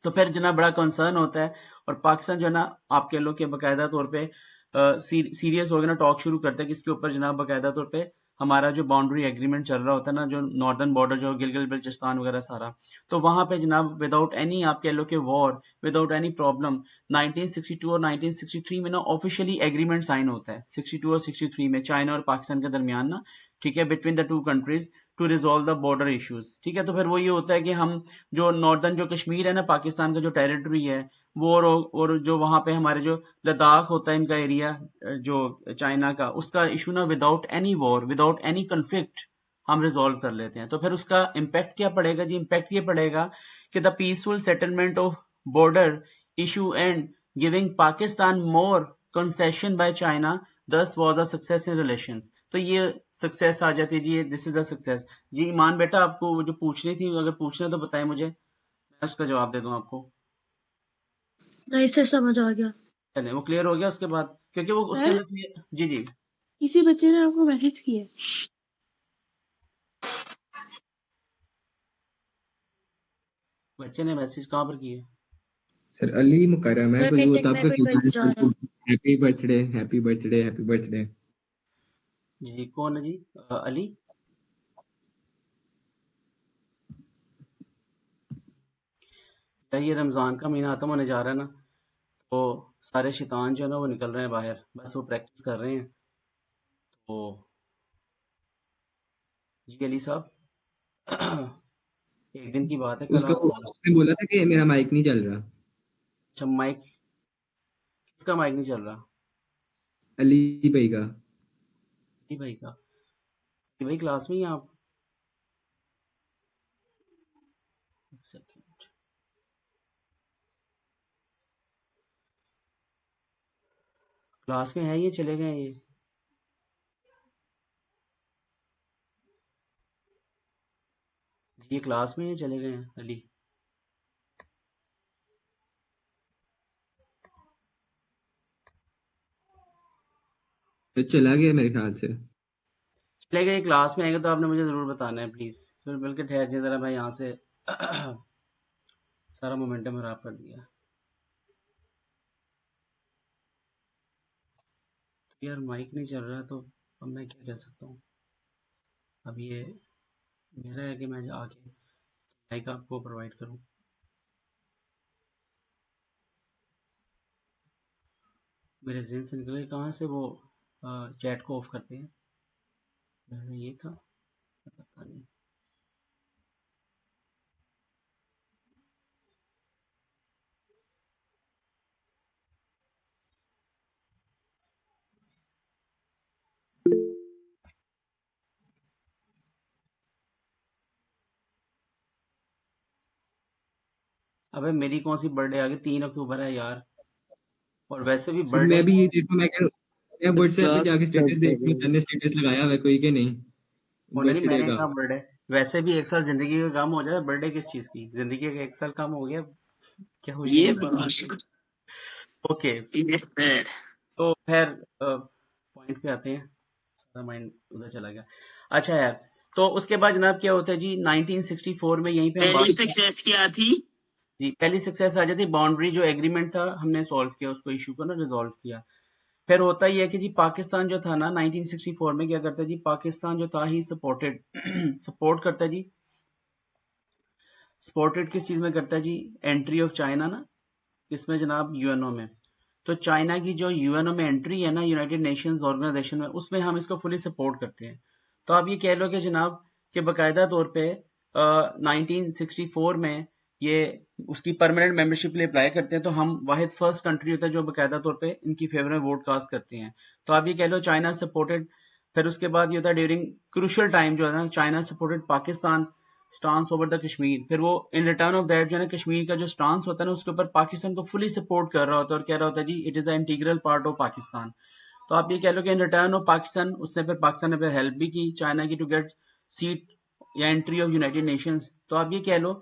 तो फिर जनाब बड़ा कंसर्न होता है और पाकिस्तान जो है ना आप कह लो कि बाकायदा तौर पे सीरियस हो गया ना, टॉक शुरू करता है किसके ऊपर जनाब? बाकायदा तौर पे हमारा जो बाउंड्री एग्रीमेंट चल रहा होता है ना, जो नॉर्दर्न बॉर्डर जो गिलगित बल्चिस्तान वगैरह सारा, तो वहां पे जनाब विदाउट एनी आप कह लो कि वॉर, विदाउट एनी प्रॉब्लम 1962 और 1963 में ना ऑफिशियली एग्रीमेंट साइन होता है. 62 और 63 में चाइना और पाकिस्तान के दरमियान ना ठीक है, between the two countries to resolve the border issues. ठीक है, तो फिर वो ये होता है कि हम जो नॉर्दर्न जो कश्मीर है ना, पाकिस्तान का जो टेरिटरी है वो, और जो वहां पे हमारे जो लद्दाख होता है इनका एरिया जो चाइना का, उसका इशू ना without any war, without any conflict हम रिजॉल्व कर लेते हैं। तो फिर उसका इम्पैक्ट क्या पड़ेगा जी? इम्पैक्ट ये पड़ेगा कि the peaceful settlement of border issue and giving Pakistan more concession by China thus was a success in relations. तो ये सक्सेस आ जाती है जी, दिस इज द सक्सेस। जी ईमान बेटा, आपको वो जो पूछनी थी, अगर पूछना है तो बताएं मुझे, मैं उसका जवाब दे दूं आपको। नहीं सर, समझ आ गया। चलिए, वो क्लियर हो गया उसके बाद, क्योंकि वो उसके सर अंदर जी जी किसी बच्चे ने आपको मैसेज किया। बच्चे ने मैसेज कहाँ पर किए? सर अली मुकर्रम है मेरे कोई, वो मीटिंग तो में आपका कोई बच्चा आ रहा है। Happy birthday happy birthday happy birthday. जी कौन है जी? अली? क्या ये रमजान का महीना खत्म होने जा रहा है ना, तो सारे शैतान जो है ना वो निकल रहे हैं बाहर, बस वो प्रैक्टिस कर रहे हैं। तो जी अली साहब, एक दिन की बात है, कल उसका आप उसने बोला था कि मेरा माइक नहीं चल रहा। अच्छा, माइक किसका माइक नहीं चल रहा? अली भाई का। अली भाई का? अली भाई क्लास में ही हैं आप? एक सेकंड, क्लास में है ये, चले गए ये? ये क्लास में ये चले गए हैं अली? तो चला गया मेरे ख्याल से। चले गए, क्लास में आएंगे तो आपने मुझे जरूर बताना है प्लीज। फिर बल्कि ठहर जाए जरा, मैं यहाँ से सारा मोमेंटम खराब कर दिया। तो यार माइक नहीं चल रहा, तो अब मैं क्या कर सकता हूँ? अब ये मेरा है कि मैं आके माइक आपको प्रोवाइड करूँ। मेरे जहन से निकल गया, कहाँ से वो चैट को ऑफ करते हैं? मैंने ये था, पता नहीं। अबे मेरी कौन सी बर्थडे आ गई? 3 अक्टूबर है यार, और वैसे भी सर बर्थडे मैं भी ये देखो, मैं व्हाट्सएप पे क्या जाके स्टेटस देख रहा हूँ, मैंने स्टेटस लगाया हुआ है कोई के नहीं होने नहीं, बर्थडे मैंने का। कहा बर्थडे। वैसे भी एक साल जिंदगी का कम हो जाए, बर्थडे किस चीज की? जिंदगी का एक साल कम हो गया, क्या खुशी ये है? बात ओके, Yes, sir. तो खैर पॉइंट पे आते हैं, सारा माइंड उधर चला गया। अच्छा यार, तो उसके बाद जनाब क्या होता है जी? 1964 में यहीं पे हम पहली बात सक्सेस क्या थी? जी, पहली सक्सेस आ जाती, बाउंड्री जो एग्रीमेंट था हमने सॉल्व किया, उसको इशू को ना रिजॉल्व किया। फिर होता ही है कि जी पाकिस्तान जो था ना 1964 में क्या करता है जी? पाकिस्तान जो था ही सपोर्टेड सपोर्ट करता है जी। सपोर्टेड किस चीज में करता है जी? एंट्री ऑफ चाइना ना, किसमें जनाब? यूएनओ में। तो चाइना की जो यूएनओ में एंट्री है ना, यूनाइटेड नेशंस ऑर्गेनाइजेशन में, उसमें हम इसको फुली सपोर्ट करते हैं। तो आप ये कह लो कि जनाब कि बाकायदा तौर पे 1964 में ये उसकी परमानेंट मेंबरशिप के लिए अप्लाई करते हैं, तो हम वाहिद फर्स्ट कंट्री होता है जो बाकायदा तौर पे इनकी फेवर में वोट कास्ट करते हैं। तो आप ये कह लो चाइना सपोर्टेड। फिर उसके बाद ये होता है ड्यूरिंग क्रूशल टाइम जो है ना, China supported Pakistan stance over the Kashmir. फिर वो इन रिटर्न ऑफ दैट जो है ना, कश्मीर का जो स्टांस होता है ना, उसके ऊपर पाकिस्तान को फुली सपोर्ट कर रहा होता है और कह रहा होता है जी it is the integral part of Pakistan. तो आप ये कह लो कि इन रिटर्न ऑफ पाकिस्तान, उसने फिर पाकिस्तान ने फिर हेल्प भी की चाइना की टू गेट सीट या एंट्री ऑफ यूनाइटेड नेशंस। तो आप ये कह लो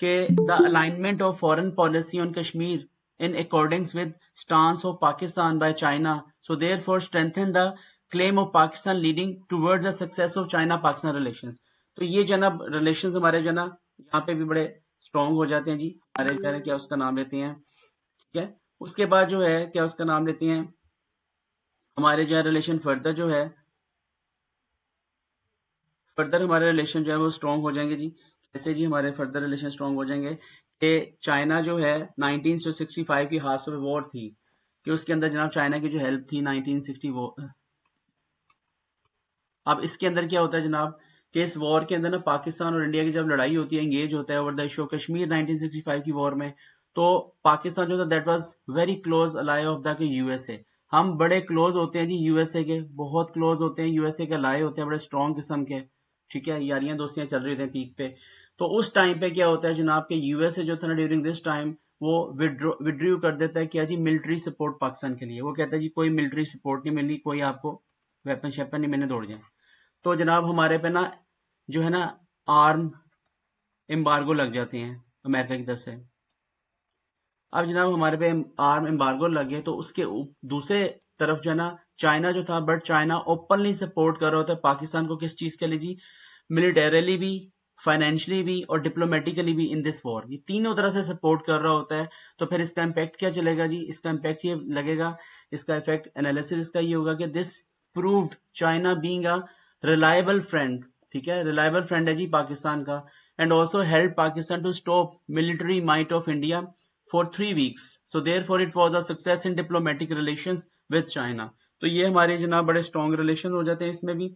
कि the alignment of foreign policy on Kashmir in accordance with stance of Pakistan by China, so therefore strengthen the claim of Pakistan leading towards the success of China-Pakistan relations। तो ये जो ना रिलेशंस हमारे जो ना यहाँ पे भी बड़े स्ट्रॉन्ग हो जाते हैं जी। हमारे कह रहे क्या उसका नाम लेते हैं, ठीक है। उसके बाद जो है क्या उसका नाम लेते हैं, हमारे जो है रिलेशन फर्दर जो है, फर्दर हमारे रिलेशन जो है वो स्ट्रॉन्ग हो जाएंगे जी। कैसे जी हमारे फर्दर रिलेशन स्ट्रॉन्ग हो जाएंगे? कि चाइना जो है 1965 की हादसों में वॉर थी, कि उसके अंदर जनाब चाइना की जो हेल्प थी 1960 अब इसके अंदर क्या होता है जनाब कि इस वॉर के अंदर ना पाकिस्तान और इंडिया की जब लड़ाई होती है, एंगेज होता है over the issue of Kashmir 1965 की वॉर में, तो पाकिस्तान जो था that was very close ally of the USA. हम बड़े क्लोज होते हैं जी यूएसए के, बहुत क्लोज होते हैं, यूएसए के अलाय होते हैं बड़े स्ट्रॉन्ग किस्म के, ठीक है, यारियां दोस्तियां चल रही होती हैं पीक पे। तो उस टाइम पे क्या होता है जनाब के यूएसए जो था ना ड्यूरिंग दिस टाइम वो विड्रू कर देता है क्या जी, मिलिट्री सपोर्ट पाकिस्तान के लिए। वो कहता है जी कोई मिलिट्री सपोर्ट नहीं मिलनी, कोई आपको वेपन शेपन नहीं मिलने, दौड़ जाए। तो जनाब हमारे पे ना जो है ना आर्म एम्बार्गो लग जाते हैं अमेरिका की तरफ से। अब जनाब हमारे पे आर्म एम्बार्गो लग गए, तो उसके दूसरे तरफ जो है ना चाइना जो था, बट चाइना ओपनली सपोर्ट कर रहा होता है पाकिस्तान को किस चीज के लिए जी, मिलिटरली भी, फाइनेंशियली भी और डिप्लोमेटिकली भी इन दिस वॉर। ये तीनों तरह से सपोर्ट कर रहा होता है। तो फिर इसका इम्पैक्ट क्या चलेगा जी, इसका इम्पैक्ट ये लगेगा, इसका इफेक्ट एनालिसिस इसका ये होगा कि this proved China being a reliable friend, ठीक है, रिलायबल फ्रेंड है जी पाकिस्तान का, and also help Pakistan to stop military might of India for 3 weeks. So therefore it was a success in diplomatic relations with China. तो ये हमारे जनाब बड़े स्ट्रॉन्ग रिलेशन हो जाते हैं इसमें भी।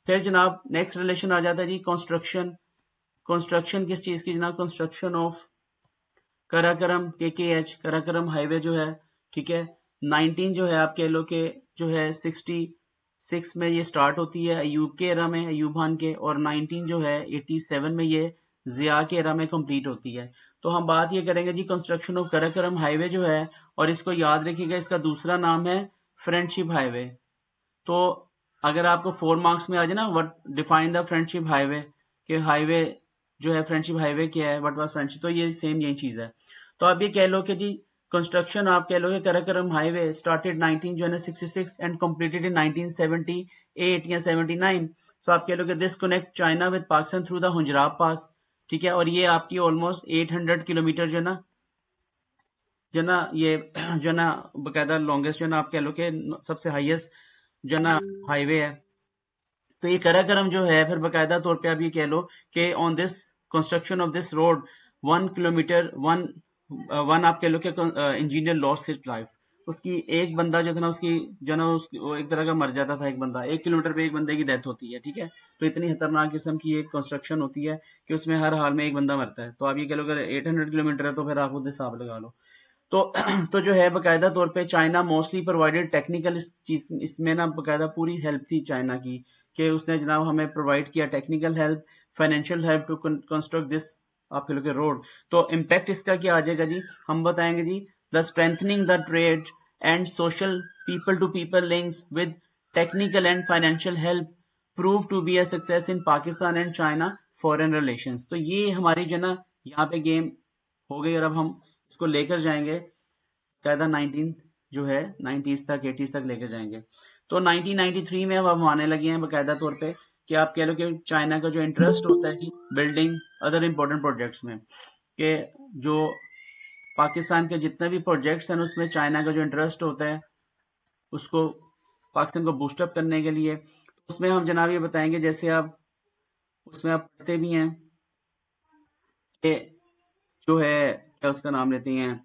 फिर जनाब नेक्स्ट रिलेशन आ जाता है जी कंस्ट्रक्शन। कंस्ट्रक्शन किस चीज की जनाब, construction of Karakoram KKH, Karakoram highway जो है, ठीक है, 19 जो है आप कह लो कि जो है 66 में ये स्टार्ट होती है अयूब के एरा में, अयूब खान के, और 19 जो है 87 में ये जिया के एरा में कंप्लीट होती है। तो हम बात ये करेंगे जी कंस्ट्रक्शन ऑफ कराकरम हाईवे जो है, और इसको याद रखिएगा इसका दूसरा नाम है फ्रेंडशिप हाईवे। तो अगर आपको 4 मार्क्स में आ जाए ना what define the friendship highway, कि हाईवे जो है फ्रेंडशिप हाईवे क्या है, व्हाट वाज फ्रेंडशिप, तो ये सेम यही चीज है। तो आप ये कह लो कि जी कंस्ट्रक्शन आप कह लो कि कराकरम हाईवे स्टार्टेड 19 जो है ना 66 एंड कंप्लीटेड इन 1978 या 79। तो आप कह लो कि this connect China with Pakistan through the Khunjerab pass, ठीक है, और ये आपकी ऑलमोस्ट 800 किलोमीटर जो है ना ये जो है ना बकायदा लॉन्गेस्ट जो है ना आप कह लो कि सबसे हाईएस्ट जो है ना हाईवे है। तो ये कराकरम जो है फिर बकायदा तौर पे आप ये कह लो कि on this construction of this road 1 kilometre one आप कह लो कि इंजीनियर लॉस्ट हिज लाइफ। उसकी एक बंदा जो था ना उसकी जो ना वो एक तरह का मर जाता था, एक बंदा 1 किलोमीटर पे एक बंदे की डेथ होती है, ठीक है। तो इतनी खतरनाक किस्म की एक कंस्ट्रक्शन होती है कि उसमें हर हाल में एक बंदा मरता है। तो आप ये कह लो अगर 800 किलोमीटर है तो फिर आप खुद हिसाब लगा लो। तो तो जो है बकायदा तौर पे चाइना मोस्टली प्रोवाइडेड टेक्निकल, इस चीज इसमें ना बकायदा पूरी हेल्प थी चाइना की, कि उसने जनाब हमें प्रोवाइड किया technical help, financial help to construct this आप लोग के रोड। तो इम्पैक्ट इसका क्या आ जाएगा जी, हम बताएंगे जी, the strengthening the trade and social people to people links with technical and financial help prove to be a success in Pakistan and China foreign relations. तो ये हमारी जो ना यहाँ पे गेम हो गई, और अब हम इसको लेकर जाएंगे कायदा 19 जो है 90s तक 80s तक लेकर जाएंगे। तो 1993 में अब हम आने लगे हैं बकायदा तौर पे कि आप कह लो कि चाइना का जो इंटरेस्ट होता है कि बिल्डिंग अदर इंपॉर्टेंट प्रोजेक्ट्स में, कि जो पाकिस्तान के जितने भी प्रोजेक्ट्स हैं उसमें चाइना का जो इंटरेस्ट होता है उसको पाकिस्तान को बूस्टअप करने के लिए, उसमें हम जनाब ये बताएंगे, जैसे आप उसमें आप पढ़ते भी हैं कि जो है क्या उसका नाम लेते हैं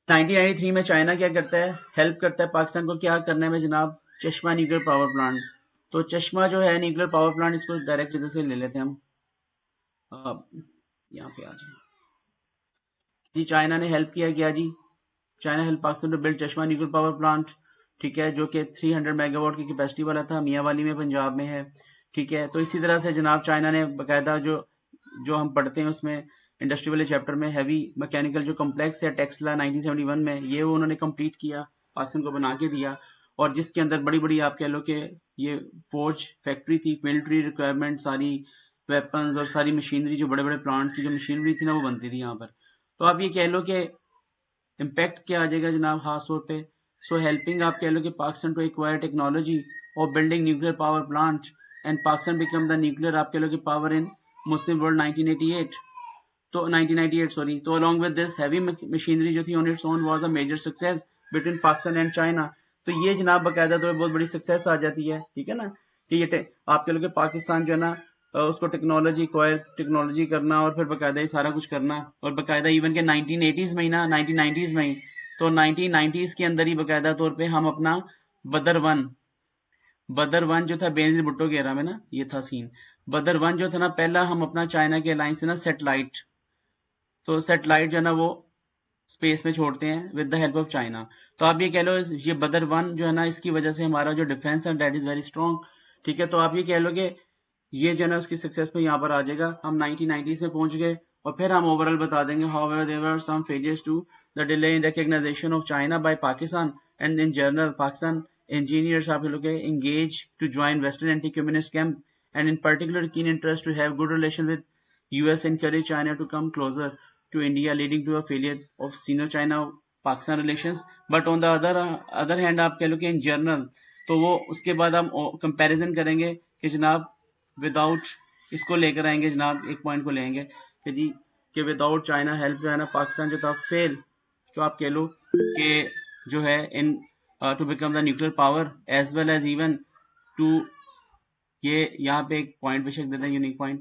1993 में चाइना क्या करता है, हेल्प करता है पाकिस्तान को क्या करने में जनाब, चश्मा न्यूक्लियर पावर प्लांट। तो चश्मा जो है न्यूक्लियर पावर प्लांट, इसको डायरेक्ट इधर से ले लेते हैं हम, यहाँ पे आ जाए जी। चाइना ने हेल्प किया क्या जी, China help Pakistan to build Chashma nuclear power plant, ठीक है, जो कि 300 मेगावाट की कैपेसिटी वाला था, मियांवाली में पंजाब में है, ठीक है। तो इसी तरह से जनाब चाइना ने बकायदा जो हम पढ़ते हैं उसमें इंडस्ट्री वाले चैप्टर में हैवी मैकेनिकल जो कॉम्प्लेक्स है टेक्सला 1971 में, ये वो उन्होंने कंप्लीट किया, पाकिस्तान को बना के दिया, और जिसके अंदर बड़ी बड़ी आप कह लो कि ये फौज फैक्ट्री थी, मिलिट्री रिक्वायरमेंट, सारी वेपन्स और सारी मशीनरी, जो बड़े बड़े प्लांट की जो मशीनरी थी ना वो बनती थी यहाँ पर। तो आप ये कह लो कि इम्पैक्ट क्या आ जाएगा जनाब खास तौर पे, सो हेल्पिंग आप कह लो कि पाकिस्तान टू एक्वायर टेक्नोलॉजी और building nuclear power plant and Pakistan become the nuclear आप कह लो कि पावर इन मुस्लिम वर्ल्ड 1988 तो 1998 सॉरी। तो along with this heavy machinery जो थी on its own was a major success between Pakistan and China. तो ये जनाब बकायदा तो बहुत बड़ी सक्सेस आ जाती है, ठीक है ना, कि ये आप कह लो कि पाकिस्तान जो है ना उसको टेक्नोलॉजी करना और फिर बकायदा ही सारा कुछ करना, और बकायदा इवन के 1980s में ही ना 1990s में ही, तो 1990s के अंदर ही बकायदा तौर पे हम अपना बदर 1 बदर 1 जो था बेनजीर भुट्टो के एरा में ना, ये था सीन। बदर 1 जो था ना, पहला हम अपना चाइना के अलायंस से ना सैटेलाइट, तो सैटेलाइट जो है ना वो स्पेस में छोड़ते हैं with the help of China. तो आप ये कह लो ये बदर 1 जो है ना, इसकी वजह से हमारा जो डिफेंस है दैट इज वेरी स्ट्रॉन्ग। ठीक है, तो आप ये कह लो कि ये जो है ना उसकी सक्सेस में यहाँ पर आ जाएगा। हम 1990s में पहुंच गए और फिर हम ओवरऑल बता देंगे how there were some failures to the delay in recognisation of China by Pakistan and in general Pakistan engineers आप लोग के engage to join Western anti-communist camp and in particular keen interest to have good relation with US encourage China to come closer to India leading to a failure of Sino-China Pakistan relations but on the other hand आप कह लो कि in general, तो वो उसके बाद हम comparison करेंगे कि जनाब विदाउट इसको लेकर आएंगे जनाब, एक पॉइंट को लेंगे कि जी कि विदाउट चाइना हेल्प जो है ना पाकिस्तान जो था फेल, तो आप कह लो कि जो है into become the nuclear power as well as even to, ये यहाँ पे एक पॉइंट बेशक देते हैं यूनिक पॉइंट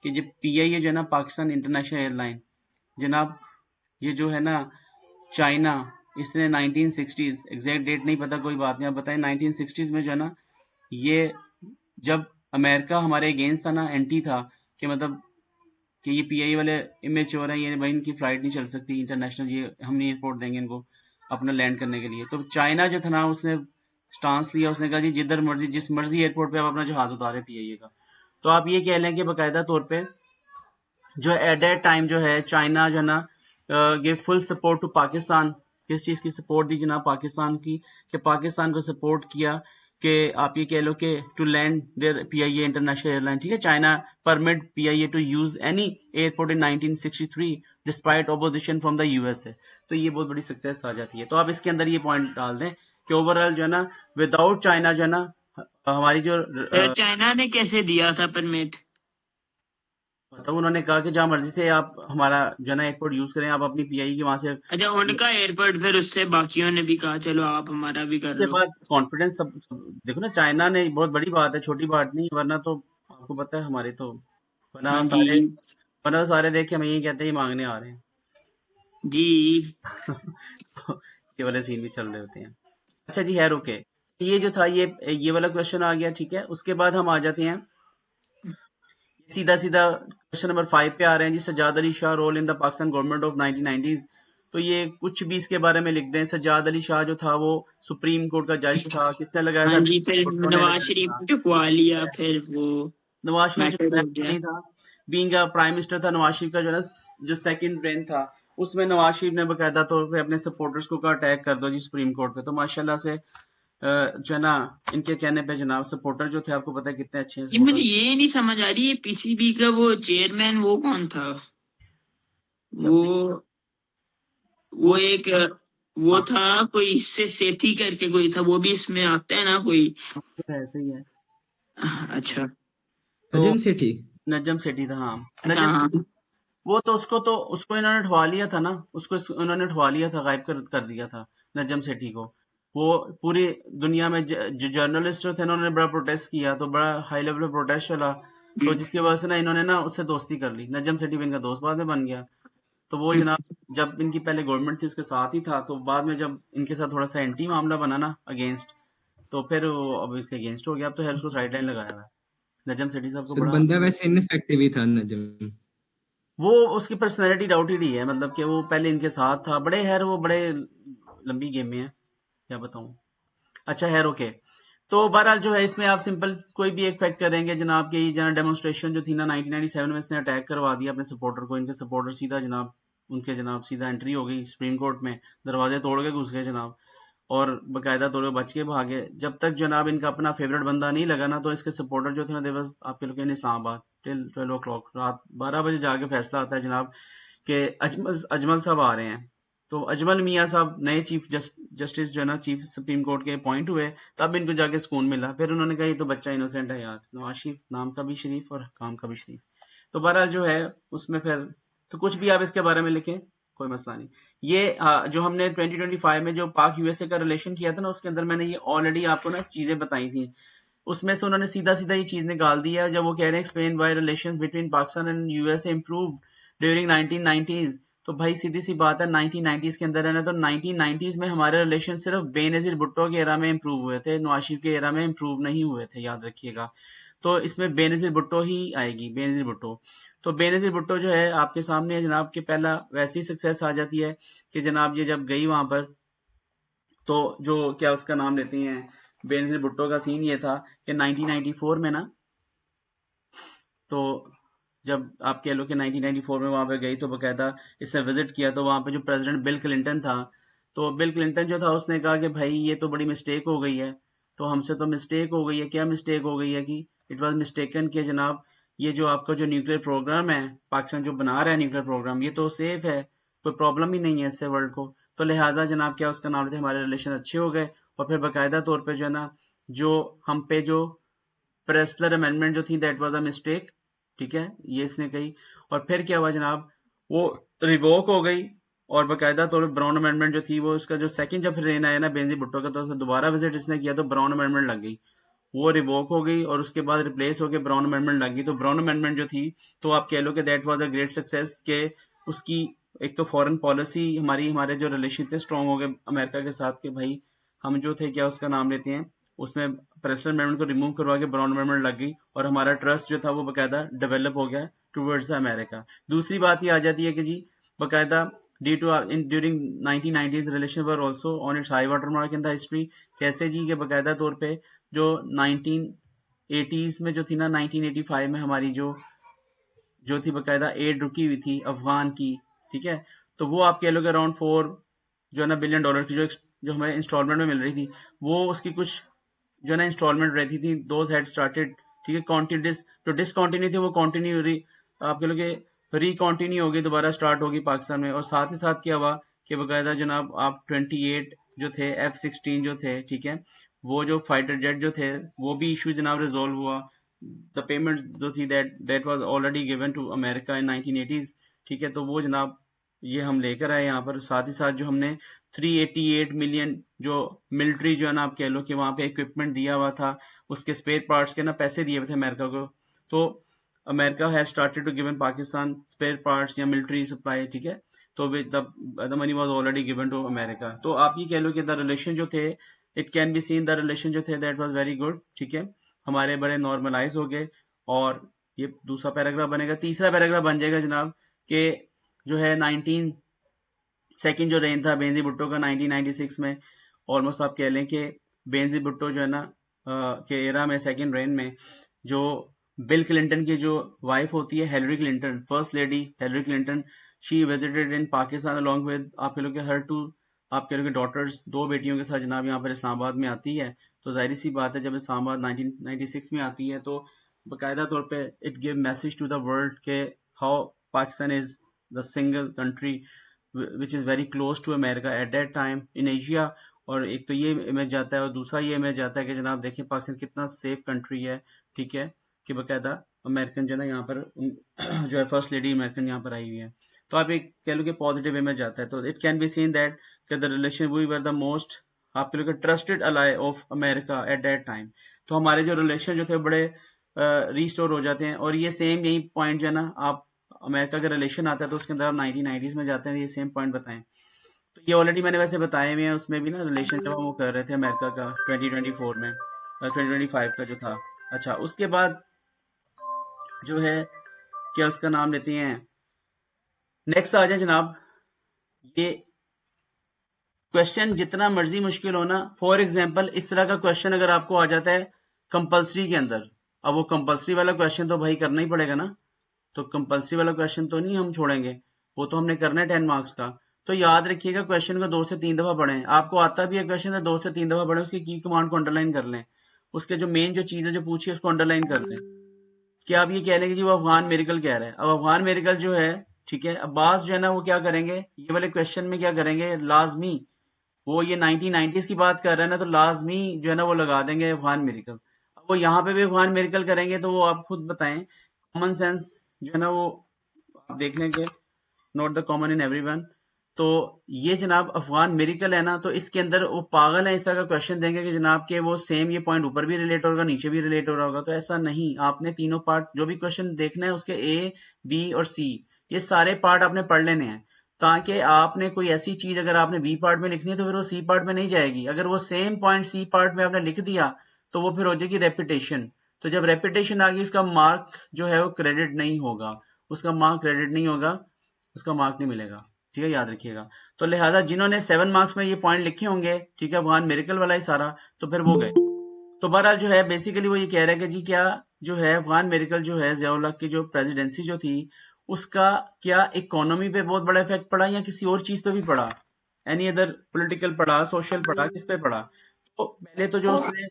कि जो PIA जो है ना पाकिस्तान इंटरनेशनल एयरलाइन, जनाब ये जो है ना चाइना इसने 1960s, एग्जैक्ट डेट नहीं पता कोई बात नहीं, आप बताएं 1960s में जो है ना ये जब अमेरिका हमारे अगेंस्ट था ना, एंटी था कि मतलब कि ये PIA वाले इमेच्योर हैं, ये भाई इनकी फ्लाइट नहीं चल सकती इंटरनेशनल, ये हम नहीं एयरपोर्ट देंगे इनको अपना लैंड करने के लिए। तो चाइना जो था ना उसने स्टांस लिया, उसने कहा जी जिधर मर्जी जिस मर्जी एयरपोर्ट पे आप अपना जहाज उतारे PIA का। तो आप ये कह लें कि बाकायदा तौर पे जो एट दैट टाइम जो है चाइना जो है ना give full support to Pakistan. किस चीज़ की सपोर्ट दी जनाब? पाकिस्तान की, कि पाकिस्तान को सपोर्ट किया कि आप ये कह लो कि to land their PIA international airline. ठीक है, China permit PIA to use any airport in 1963 despite opposition from the USA। तो ये बहुत बड़ी सक्सेस आ जाती है। तो आप इसके अंदर ये पॉइंट डाल दें कि ओवरऑल जो है ना विदाउट चाइना जो है ना हमारी जो चाइना ने कैसे दिया था परमिट? तो उन्होंने कहा कि जहाँ मर्जी से आप हमारा जो है ना एयरपोर्ट यूज करें, आप अपनी PIA की वहां से। अच्छा, उनका एयरपोर्ट, फिर उससे बाकियों ने भी कहा चलो आप हमारा भी कर उसके लो। बाद कॉन्फिडेंस सब देखो ना, चाइना ने बहुत बड़ी बात है, छोटी बात नहीं, वरना तो आपको पता है हमारे तो वरना हाँ सारे जी वरना सारे देख के हमें यही कहते हैं ये मांगने आ रहे हैं। जी। ये वाले सीन भी चल रहे होते हैं। अच्छा जी, खैर ओके, ये जो था ये वाला क्वेश्चन आ गया। ठीक है, उसके बाद हम आ जाते हैं सीधा सीधा क्वेश्चन नंबर 5 पे आ रहे हैं जी। Sajjad Ali Shah role in the Pakistan government of 1990s। तो ये कुछ भी इसके बारे में लिख दें। सज्जाद अली शाह जो था वो सुप्रीम कोर्ट का जज था, किसने लगाया हाँ था? जी, फिर भुट्टो ने नवाज लगाया शरीफ था। चुकवा लिया, फिर वो नवाज शरीफ मैटर हो जो गया। नहीं था, बीइंग प्राइम मिनिस्टर था, नवाज शरीफ का जो है ना जो सेकंड ब्रेन था, उसमें नवाज शरीफ ने बाकायदा तौर पे अपने सपोर्टर्स को कहा अटैक कर दो जी सुप्रीम कोर्ट पे। तो माशाल्लाह से जो है ना इनके कहने पे जनाब सपोर्टर जो थे, आपको पता है कितने अच्छे हैं ये मुझे सपोर्टर। ये नहीं समझ आ रही है, PCB का वो चेयरमैन वो कौन था? वो वो एक वो हाँ, था कोई, इससे सेठी करके कोई था, वो भी इसमें आता है ना कोई? ऐसे ही है। अच्छा तो नजम सेठी। नजम सेठी था, हाँ अच्छा। नजम। हाँ वो तो उसको इन्होंने उठवा लिया था ना, उसको इन्होंने उठवा लिया था, गायब कर दिया था नजम सेठी को। वो पूरी दुनिया में जो जर्नलिस्ट जो थे ना, उन्होंने बड़ा प्रोटेस्ट किया, तो बड़ा हाई लेवल पे प्रोटेस्ट चला, तो जिसकी वजह से ना इन्होंने ना उससे दोस्ती कर ली। नजम सेठी भी इनका दोस्त बाद में बन गया। तो वो जनाब जब इनकी पहले गवर्नमेंट थी उसके साथ ही था, तो बाद में जब इनके साथ थोड़ा सा एंटी मामला बना ना अगेंस्ट, तो फिर वो अब इसके अगेंस्ट हो गया। अब तो है उसको साइड लाइन लगाया हुआ है। नजम सेठी साहब को सर बड़ा बंदा वैसे इनफेक्टिव ही था नजम। वो उसकी पर्सनैलिटी डाउट ही नहीं है, मतलब कि वो पहले इनके साथ था। बड़े खैर वो बड़े लंबी गेम में है, क्या बताऊं। अच्छा खैर ओके, तो बहरहाल जो है इसमें आप सिंपल कोई भी एक फैक्ट करेंगे जनाब कि ये जनाब डेमोन्स्ट्रेशन जो थी ना 1997 में, इसने अटैक करवा दिया अपने सपोर्टर को। इनके सपोर्टर सीधा जनाब उनके जनाब सीधा एंट्री हो गई सुप्रीम कोर्ट में, दरवाजे तोड़ के घुस गए जनाब, और बाकायदा तौर पर बच के भागे। जब तक जनाब इनका अपना फेवरेट बंदा नहीं लगा ना, तो इसके सपोर्टर जो थे ना देवस आपके लोग इस्लामाबाद टिल 12 o'clock, रात 12 बजे जाके फैसला आता है जनाब कि अजमल साहब आ रहे हैं। तो अजमल मियाँ साहब नए चीफ जस्टिस जो है ना चीफ सुप्रीम कोर्ट के अपॉइंट हुए, तब इनको जाके सुकून मिला। फिर उन्होंने कहा ये तो बच्चा इनोसेंट है यार, नवाज शरीफ नाम का भी शरीफ और काम का भी शरीफ। तो बहरहाल जो है उसमें फिर तो कुछ भी आप इसके बारे में लिखें, कोई मसला नहीं। ये जो हमने 2025 में जो पाक USA का रिलेशन किया था ना, उसके अंदर मैंने ये ऑलरेडी आपको ना चीजें बताई थी। उसमें से उन्होंने सीधा सीधा ये चीज निकाल दिया जब वो कह रहे हैं explain why relations between Pakistan and USA improve during 1990s तो भाई सीधी सी बात है 1990s के अंदर है ना, तो 1990s में हमारे रिलेशन सिर्फ बेनजीर भुट्टो के एरा में इंप्रूव हुए थे, नवाज शरीफ के एरा में इंप्रूव नहीं हुए थे, याद रखिएगा। तो इसमें बेनजीर भुट्टो ही आएगी, बेनजीर भुट्टो। तो बेनजीर भुट्टो जो है आपके सामने है जनाब के पहला वैसी सक्सेस आ जाती है कि जनाब ये जब गई वहां पर, तो जो क्या उसका नाम लेती हैं, बेनजीर भुट्टो का सीन ये था कि 1994 में ना, तो जब आप कह लो कि 1994 में वहां पे गई तो बकायदा इसने विजिट किया, तो वहां पे जो प्रेसिडेंट बिल क्लिंटन था, तो बिल क्लिंटन जो था उसने कहा कि भाई ये तो बड़ी मिस्टेक हो गई है, तो हमसे तो मिस्टेक हो गई है। क्या मिस्टेक हो गई है कि इट वाज मिस्टेकन कि जनाब ये जो आपका जो न्यूक्लियर प्रोग्राम है, पाकिस्तान जो बना रहा है न्यूक्लियर प्रोग्राम, ये तो सेफ है, कोई प्रॉब्लम ही नहीं है इससे वर्ल्ड को। तो लिहाजा जनाब क्या उसका नाम लेते हमारे रिलेशन अच्छे हो गए, और फिर बाकायदा तौर पर जो है ना, जो हम पे जो प्रेस्लर अमेंडमेंट जो थी दैट वाज अ मिस्टेक, ठीक है, ये इसने कही। और फिर क्या हुआ जनाब, वो रिवोक हो गई, और बाकायदा तौर पर ब्राउन अमेंडमेंट जो थी वो उसका जो सेकंड जब रेन आया ना बेनजीर भुट्टो का, तो दोबारा विजिट इसने किया तो ब्राउन अमेंडमेंट लग गई, वो रिवोक हो गई और उसके बाद रिप्लेस होकर ब्राउन अमेंडमेंट लग गई। तो ब्राउन अमेंडमेंट जो थी, तो आप कह लो कि that was a great success के उसकी एक तो फॉरेन पॉलिसी हमारे जो रिलेशन थे स्ट्रांग हो गए अमेरिका के साथ, के भाई हम जो थे क्या उसका नाम लेते हैं, उसमें प्रेसिडेंट अमेंडमेंट को रिमूव करवा के ब्राउन अमेंडमेंट लग गई, और हमारा ट्रस्ट जो था वो बाकायदा डेवलप हो गया टुवर्ड्स अमेरिका। दूसरी बात ये आ जाती है कि जी बाकायदा during 1990s relation were also on it's high water mark in the history. कैसे जी के बाकायदा तौर पे जो 1980s में जो थी ना, 1985 में हमारी जो थी बाकायदा एड रुकी हुई थी अफगान की, ठीक है, तो वो आप कह लो कि अराउंड 4 जो है ना $बिलियन की जो हमें इंस्टॉलमेंट में मिल रही थी, वो उसकी कुछ जो है ना इंस्टॉलमेंट रहती थी, दोज हैड स्टार्टेड, ठीक है, कॉन्टिन्यूस जो डिसकॉन्टिन्यू थी वो कॉन्टिन्यू आप कह लो कि रिकॉन्टिन्यू होगी, दोबारा स्टार्ट होगी पाकिस्तान में। और साथ ही साथ क्या हुआ कि बाकायदा जनाब आप 28 जो थे F-16 जो थे, ठीक है, वो जो फाइटर जेट जो थे वो भी इशू जनाब रिजोल्व हुआ। द पेमेंट जो थी that was already given to America in 1980s, ठीक है, तो वो जनाब ये हम लेकर आए यहाँ पर। साथ ही साथ जो हमने 388 मिलियन जो मिलिट्री जो है ना आप कह लो कि वहां पे इक्विपमेंट दिया हुआ था, उसके स्पेयर पार्ट्स के ना पैसे दिए हुए थे अमेरिका को, तो America have started to given Pakistan spare parts या मिलिट्री सप्लाई, ठीक है, तो the money was already given to America. तो आप ये कह लो कि द रिलेशन जो थे, it can be seen the relation जो थे दैट वाज वेरी गुड, ठीक है, हमारे बड़े नॉर्मलाइज हो गए। और ये दूसरा पैराग्राफ बनेगा। तीसरा पैराग्राफ बन जाएगा जनाब कि जो है 19 सेकंड जो रेन था बेनजीर भुट्टो का 1996 में, ऑलमोस्ट आप कह लें कि बेनजीर भुट्टो जो है ना के एरा में सेकंड रेन में जो बिल क्लिंटन की जो वाइफ होती है Hillary Clinton, first lady Hillary Clinton, she visited in Pakistan along with आप कह लो कि हर टू आप कह लो कि डॉटर्स, 2 बेटियों के साथ जनाब यहाँ पर इस्लामाबाद में आती है। तो जाहिर सी बात है जब इस्लामाबाद 1996 में आती है तो बाकायदा तौर पे it give message to the world के how Pakistan is the single country which is very close to America at that time in Asia. और एक तो ये इमेज जाता है और दूसरा ये इमेज जाता है कि जनाब देखिए पाकिस्तान कितना सेफ कंट्री है, ठीक है, कि बाकायदा अमेरिकन जो है ना यहाँ पर जो है फर्स्ट लेडी अमेरिकन यहाँ पर आई हुई है। तो आप एक कह लो कि पॉजिटिव इमेज आता है। तो it can be seen that the relation we were the most आप कह लो कि trusted ally of America at that time. तो हमारे जो रिलेशन जो थे बड़े रिस्टोर हो जाते हैं। और ये सेम यही पॉइंट जो है ना आप अमेरिका का रिलेशन आता है तो उसके अंदर आप 1990s में जाते हैं, ये सेम पॉइंट बताएं। तो ये ऑलरेडी मैंने वैसे बताए हुए हैं, उसमें भी ना रिलेशन जब वो कर रहे थे अमेरिका का 2024 में 2025 का जो था। अच्छा, उसके बाद जो है क्या उसका नाम लेते हैं, नेक्स्ट आ जाए जनाब। ये क्वेश्चन जितना मर्जी मुश्किल हो ना, फॉर एग्जाम्पल इस तरह का क्वेश्चन अगर आपको आ जाता है कंपल्सरी के अंदर, अब वो कंपल्सरी वाला क्वेश्चन तो भाई करना ही पड़ेगा ना, तो कंपल्सरी वाला क्वेश्चन तो नहीं हम छोड़ेंगे, वो तो हमने करना है 10 मार्क्स का। तो याद रखिएगा क्वेश्चन को 2 से 3 दफा पढ़ें। आपको आता भी है क्वेश्चन तो 2 से 3 दफा पढ़ें, उसकी की कमांड को अंडरलाइन कर लें, उसके जो मेन जो चीज है जो पूछिए उसको अंडरलाइन कर लें। क्या आप ये कह लें कि जी वो अफगान मेरिकल कह रहा है, अब अफगान मेरिकल जो है, ठीक है, अब्बास जो है ना वो क्या करेंगे, ये वाले क्वेश्चन में क्या करेंगे, लाजमी वो ये 1990s की बात कर रहे हैं ना, तो लाजमी जो है ना वो लगा देंगे अफगान मेरिकल। अब वो यहाँ पे भी अफगान मेरिकल करेंगे तो वो आप खुद बताएं, कॉमन सेंस जो है ना वो आप देख लेंगे, not the common in everyone. तो ये जनाब अफगान मेरिकल है ना, तो इसके अंदर वो पागल है इस तरह का क्वेश्चन देंगे कि जनाब के वो सेम ये पॉइंट ऊपर भी रिलेट होगा नीचे भी रिलेट हो रहा होगा। तो ऐसा नहीं, आपने तीनों पार्ट जो भी क्वेश्चन देखना है उसके A, B और C ये सारे पार्ट आपने पढ़ लेने हैं, ताकि आपने कोई ऐसी चीज अगर आपने बी पार्ट में लिखनी है तो फिर वो सी पार्ट में नहीं जाएगी। अगर वो सेम पॉइंट सी पार्ट में आपने लिख दिया तो वो फिर हो जाएगी रेपिटेशन। तो जब रेपिटेशन आ गई उसका मार्क जो है वो क्रेडिट नहीं होगा, उसका मार्क क्रेडिट नहीं होगा, उसका मार्क नहीं मिलेगा। ठीक है, याद रखिएगा। तो लिहाजा जिन्होंने 7 मार्क्स में ये पॉइंट लिखे होंगे, ठीक है, वहां मेरिकल वाला ही सारा, तो फिर वो गए। तो बहरहाल जो है बेसिकली वो ये कह रहा है कि जी क्या जो है अफगान मेरिकल जो है ज़ियाउल हक की जो प्रेसिडेंसी जो थी उसका क्या इकोनॉमी पे बहुत बड़ा इफेक्ट पड़ा या किसी और चीज पे भी पड़ा, एनी अदर पॉलिटिकल पड़ा, सोशल पड़ा, किस पे पड़ा? तो पहले तो जो उसने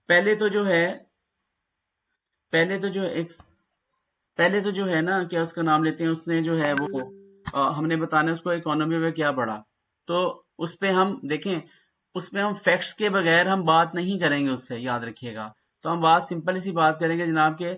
पहले तो जो है पहले तो जो एक पहले तो जो है ना क्या उसका नाम लेते हैं, उसने जो है वो हमने बताना है उसको इकोनॉमी में क्या पड़ा। तो उस पे हम देखें, उसमें हम फैक्ट्स के बगैर हम बात नहीं करेंगे उससे, याद रखिएगा। तो हम बात सिंपल सी बात करेंगे जनाब के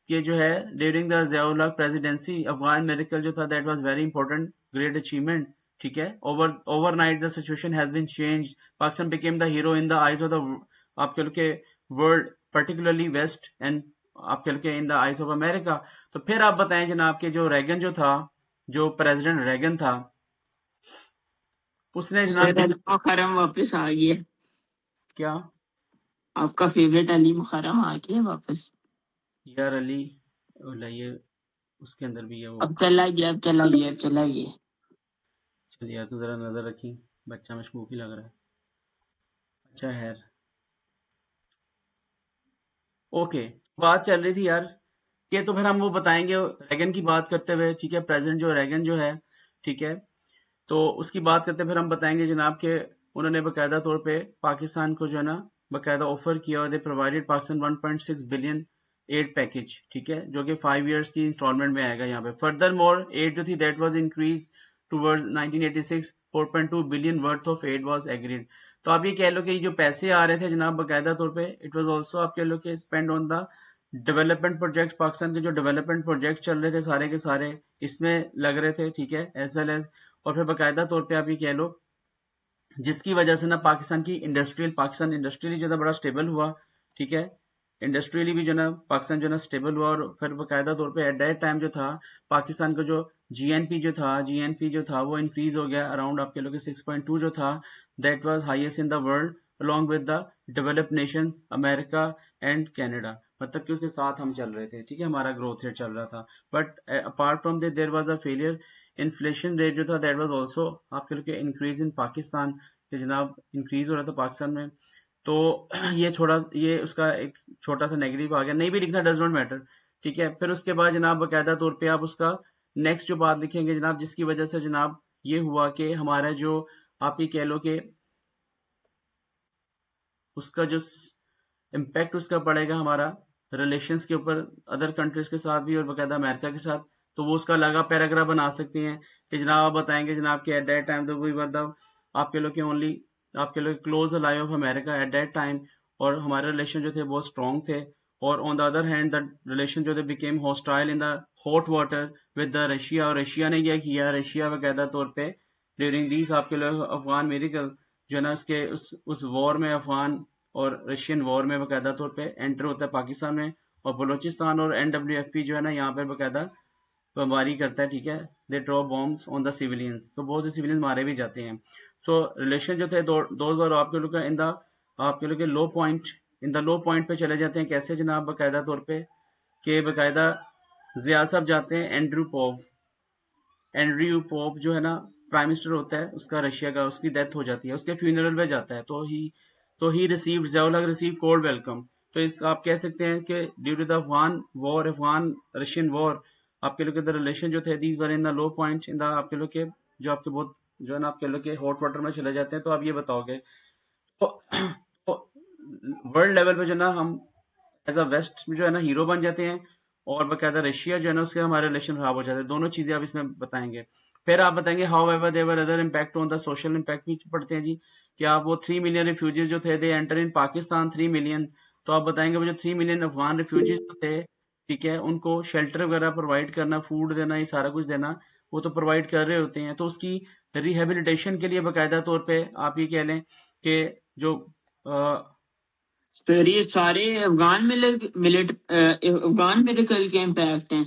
कि जो है ड्यूरिंग द ज़ियाउल हक प्रेसिडेंसी अफगान मेरिकल जो था that was very important great achievement. ठीक है, overnight the situation has been changed, Pakistan became the hero in the eyes of the आप कह लो के वर्ल्ड, पर्टिकुलरली वेस्ट, एंड आप कह लो के इन द आईज ऑफ अमेरिका। तो फिर आप बताएं जनाब के जो रैगन जो था, जो प्रेसिडेंट रैगन था, उसने सर जनाब अली मुकर्रम वापस आ गया। क्या आपका फेवरेट अली मुकर्रम आ गया वापस। यार अली ये उसके अंदर भी है वो। अब चला गया, अब चला गया, अब चला गया। चल यार तू जरा नजर रखी, बच्चा मशकूक ही लग रहा है। अच्छा खैर, ओके, बात चल रही थी यार कि तो फिर हम वो बताएंगे रैगन की बात करते हुए। ठीक है, प्रेसिडेंट जो रैगन जो है, ठीक है, तो उसकी बात करते फिर हम बताएंगे जनाब के उन्होंने बाकायदा तौर पे पाकिस्तान को जो है ना बाकायदा ऑफर किया और they provided Pakistan 1.6 billion aid package. ठीक है, जो कि 5 इयर्स की इंस्टॉलमेंट में आएगा यहाँ पे। फर्दर मोर एड जो थी that was increase towards 1986, 4.2 billion worth of aid was agreed. तो आप ये कह लो कि ये जो पैसे आ रहे थे जनाब बाकायदा तौर पे इट वाज आल्सो आप कह लो कि spend on the development project. Pakistan के जो डेवलपमेंट प्रोजेक्ट चल रहे थे सारे के सारे इसमें लग रहे थे। ठीक है, एज वेल एज, और फिर बाकायदा तौर पे आप ये कह लो जिसकी वजह से ना पाकिस्तान इंडस्ट्रियली जो था बड़ा स्टेबल हुआ। ठीक है, इंडस्ट्रियली भी जो ना पाकिस्तान जो ना स्टेबल हुआ, और फिर बाकायदा तौर पे एट दैट टाइम जो था पाकिस्तान का जो जीएनपी जो था वो इंक्रीज हो गया अराउंड आपके लोग 6.2 जो था that was highest in the world along with the developed nation America and Canada. मतलब कि उसके साथ हम चल रहे थे। ठीक है, हमारा ग्रोथ रेट चल रहा था। But apart from this there was a failure, inflation rate जो था दैट वाज आल्सो आपके लोग इंक्रीज इन पाकिस्तान, कि जनाब इंक्रीज हो रहा था पाकिस्तान में। तो ये उसका एक छोटा सा नेगेटिव आ गया, नहीं भी लिखना डज नॉट मैटर। ठीक है, फिर उसके बाद जनाब बाकायदा तौर पे आप उसका नेक्स्ट जो बात लिखेंगे जनाब, जिसकी वजह से जनाब ये हुआ कि हमारा जो आप ये कह लो कि उसका जो इम्पैक्ट उसका पड़ेगा हमारा रिलेशंस के ऊपर अदर कंट्रीज के साथ भी और बाकायदा अमेरिका के साथ। तो वो उसका लगा पैराग्राफ बना सकते हैं कि जनाब आप बताएंगे जनाब कि एट दैट टाइम तो वी वर द आपके लोग के ओनली आपके लोग close ally of America at that time, और हमारे रिलेशन जो थे बहुत स्ट्रॉन्ग थे। और on the other hand the relation जो थे became hostile in the hot water with the Russia, Russia रशिया ने क्या किया, रशिया बाकायदा तौर पे ड्यूरिंग दीज आपके लोग अफगान मेरिकल जो है ना उसके उस वॉर में अफगान और रशियन वॉर में बाकायदा तौर पे एंटर होता है पाकिस्तान में, और बलोचिस्तान और एनडब्ल्यूएफपी जो है ना यहाँ पे बाकायदा बमबारी करता है। ठीक है, they drop bombs on the civilians, तो बहुत से सिविलियंस मारे भी जाते हैं। सो रिलेशन जो थे दो बार आपके लोग इन द आपके लोग के लो पॉइंट पे चले जाते हैं। कैसे जनाब बाकायदा तौर पे कि बाकायदा जिया साहब जाते हैं एंड्रयू पोप जो है ना प्राइम मिनिस्टर होता है उसका रशिया का, उसकी डेथ हो जाती है, उसके फ्यूनरल पे जाता है। तो ही रिसीव्ड ज़ियाउल हक रिसीव कोल्ड वेलकम। तो इस आप कह सकते हैं कि due to the Afghan Russian war आपके लोग के द रिलेशन जो थे these were in the low point in the आपके लोग के जो आपके बहुत जो है ना आपके लोग के हॉट वाटर में चले जाते हैं। तो आप ये बताओगे तो वर्ल्ड लेवल पे जो ना हम एज अ वेस्ट जो है ना हीरो बन जाते हैं, और बाकायदा रशिया जो है ना उसके हमारे रिलेशन खराब हो जाते हैं। दोनों चीजें आप इसमें बताएंगे। फिर आप बताएंगे however their other impact on the social impact भी पढ़ते हैं जी, कि आप वो 3 मिलियन रिफ्यूजीज जो थे they enter in Pakistan 3 million. तो आप बताएंगे वो जो 3 मिलियन अफगान रिफ्यूजीज जो थे, ठीक है, उनको शेल्टर वगैरह प्रोवाइड करना, फूड देना, ये सारा कुछ देना वो तो प्रोवाइड कर रहे होते हैं। तो उसकी रिहेबिलिटेशन के लिए बाकायदा तौर पे आप ये कह लें कि जो सर ये सारे अफगान मेरिकल के इम्पैक्ट हैं। हाँ, अफगान मेरिकल के इम्पैक्ट हैं। हाँ, अफगान मेरिकल के इम्पैक्ट हैं। हाँ, अफगान मेरिकल के इम्पैक्ट हैं। हाँ, अफगान मेरिकल के इम्पैक्ट हैं। हाँ, अफगान मेरिकल के इम्पैक्ट हैं। हाँ, सर ये सारे अफगान मेडिकल के इम्पैक्ट हैं।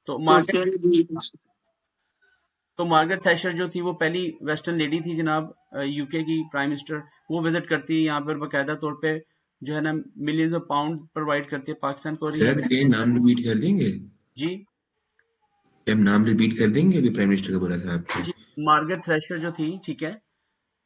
तो तो मार्गरेट फिर तो मार्गरेट थैचर जो थी वो पहली वेस्टर्न लेडी थी जनाब, यूके की प्राइम मिनिस्टर। वो विजिट करती है यहाँ पर बाकायदा तौर पे, जो है ना मिलियंस ऑफ पाउंड प्रोवाइड करती है पाकिस्तान को। और सर यहाँ के नाम रिपीट कर देंगे? जी क्या हम नाम रिपीट कर देंगे? अभी प्राइम मिनिस्टर का बोला था आपने। जी मार्गरेट थ्रेशर जो थी, ठीक है,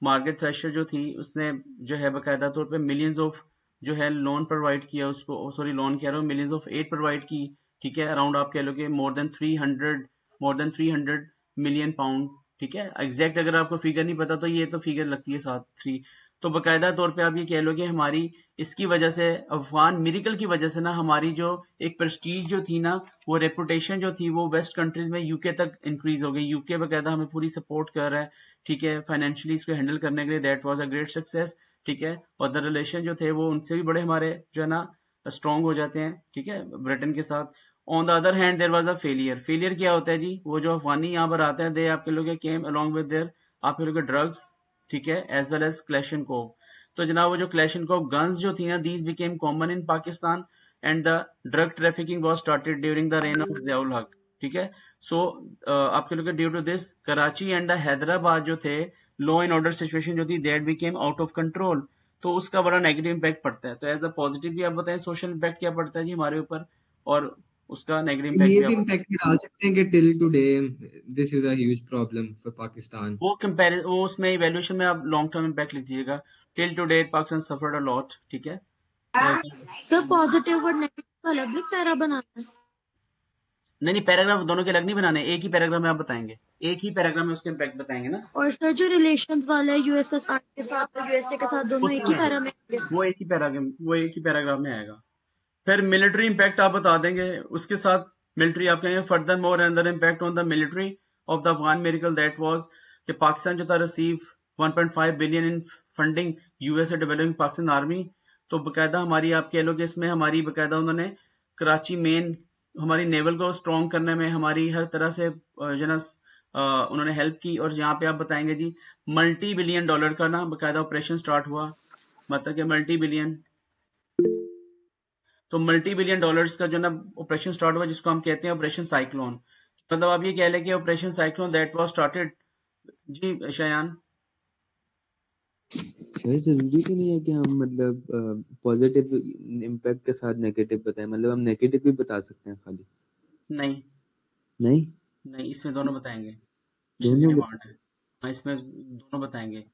मार्गरेट थ्रेशर जो थी उसने जो है बाकायदा तौर पे मिलियंस ऑफ जो है लोन प्रोवाइड किया उसको, सॉरी लोन कह रहा हूँ, मिलियंस ऑफ एड प्रोवाइड की, ठीक है, अराउंड आप कह लो कि मोर देन 300 मिलियन पाउंड, ठीक है। एग्जैक्ट अगर आपको फिगर नहीं पता तो ये तो फिगर लगती है 7-3। तो बाकायदा तौर पे आप ये कह लो कि हमारी इसकी वजह से, अफगान मिरेकल की वजह से ना, हमारी जो एक प्रेस्टीज जो थी ना, वो रेपुटेशन जो थी वो वेस्ट कंट्रीज में यूके तक इंक्रीज हो गई। यूके बाकायदा हमें पूरी सपोर्ट कर रहा है, ठीक है, फाइनेंशियली इसको हैंडल करने के लिए। That was a great success, ठीक है। और द रिलेशन जो थे वो उनसे भी बड़े हमारे जो है ना स्ट्रॉन्ग हो जाते हैं, ठीक है, ब्रिटेन के साथ। On the other hand there was a failure. Failure क्या होता है जी? वो जो अफगानी यहाँ पर आते हैं, दे आपके लोग केम अलॉन्ग विद देयर आपके लोग ड्रग्स, ठीक है, एज वेल एज क्लैशनकोव। तो जनाब वो जो क्लैशनकोव गन्स जो थी ना, these became common in Pakistan and the drug trafficking was started during the reign of Ziaul Haq, ठीक है। सो आपके लोग due to this Karachi and the Hyderabad जो थे, लॉ एंड ऑर्डर सिचुएशन जो थी that became out of control. तो उसका बड़ा नेगेटिव इम्पैक्ट पड़ता है। तो एज अ पॉजिटिव भी आप बताएं सोशल इम्पैक्ट क्या पड़ता है जी हमारे ऊपर, और उसका नेगेटिव इम्पैक्ट ये भी भी आप इम्पैक्ट डाल सकते हैं कि till today this is a huge problem for Pakistan. वो उसमें इवैल्यूएशन में आप लॉन्ग टर्म इम्पैक्ट लिख दीजिएगा। Till to date Pakistan suffered a lot, ठीक है। सर पॉजिटिव और नेगेटिव का अलग अलग पैरा बनाना है। नहीं पैराग्राफ दोनों के अलग नहीं बनाने, एक ही पैराग्राफ में आप बताएंगे, एक ही पैराग्राफ में उसके इम्पैक्ट बताएंगे ना। और सर जो रिलेशंस वाला है यूएसएसआर के साथ और यूएसए के साथ, दोनों एक ही उसमें पैरा में होंगे। वो एक ही पैराग्राफ में आएगा। फिर मिलिट्री इम्पैक्ट आप बता देंगे, उसके साथ मिलिट्री आप कहेंगे further more and impact on the military of the Afghan miracle that was कि पाकिस्तान जो था receive 1.5 billion in funding USA developing Pakistan army. तो बाकायदा हमारी आप कह लो कि इसमें हमारी बाकायदा उन्होंने कराची मेन हमारी नेवल को स्ट्रॉन्ग करने में हमारी हर तरह से जो ना उन्होंने हेल्प की। और यहाँ पे आप बताएंगे जी मल्टी बिलियन डॉलर का ना बाकायदा ऑपरेशन स्टार्ट हुआ, मतलब कि मल्टी बिलियन, तो मल्टी बिलियन डॉलर्स का जो ना ऑपरेशन स्टार्ट हुआ जिसको हम कहते हैं ऑपरेशन साइक्लोन। मतलब आप ये कह लें कि operation cyclone that was started. जी शयान। सर जरूरी तो नहीं है कि हम मतलब पॉजिटिव इम्पैक्ट के साथ नेगेटिव बताएं, मतलब हम नेगेटिव भी बता सकते हैं खाली? नहीं नहीं, नहीं इसमें दोनों बताएंगे, दोनों डिमांड है। हाँ इसमें दोनों बताएंगे,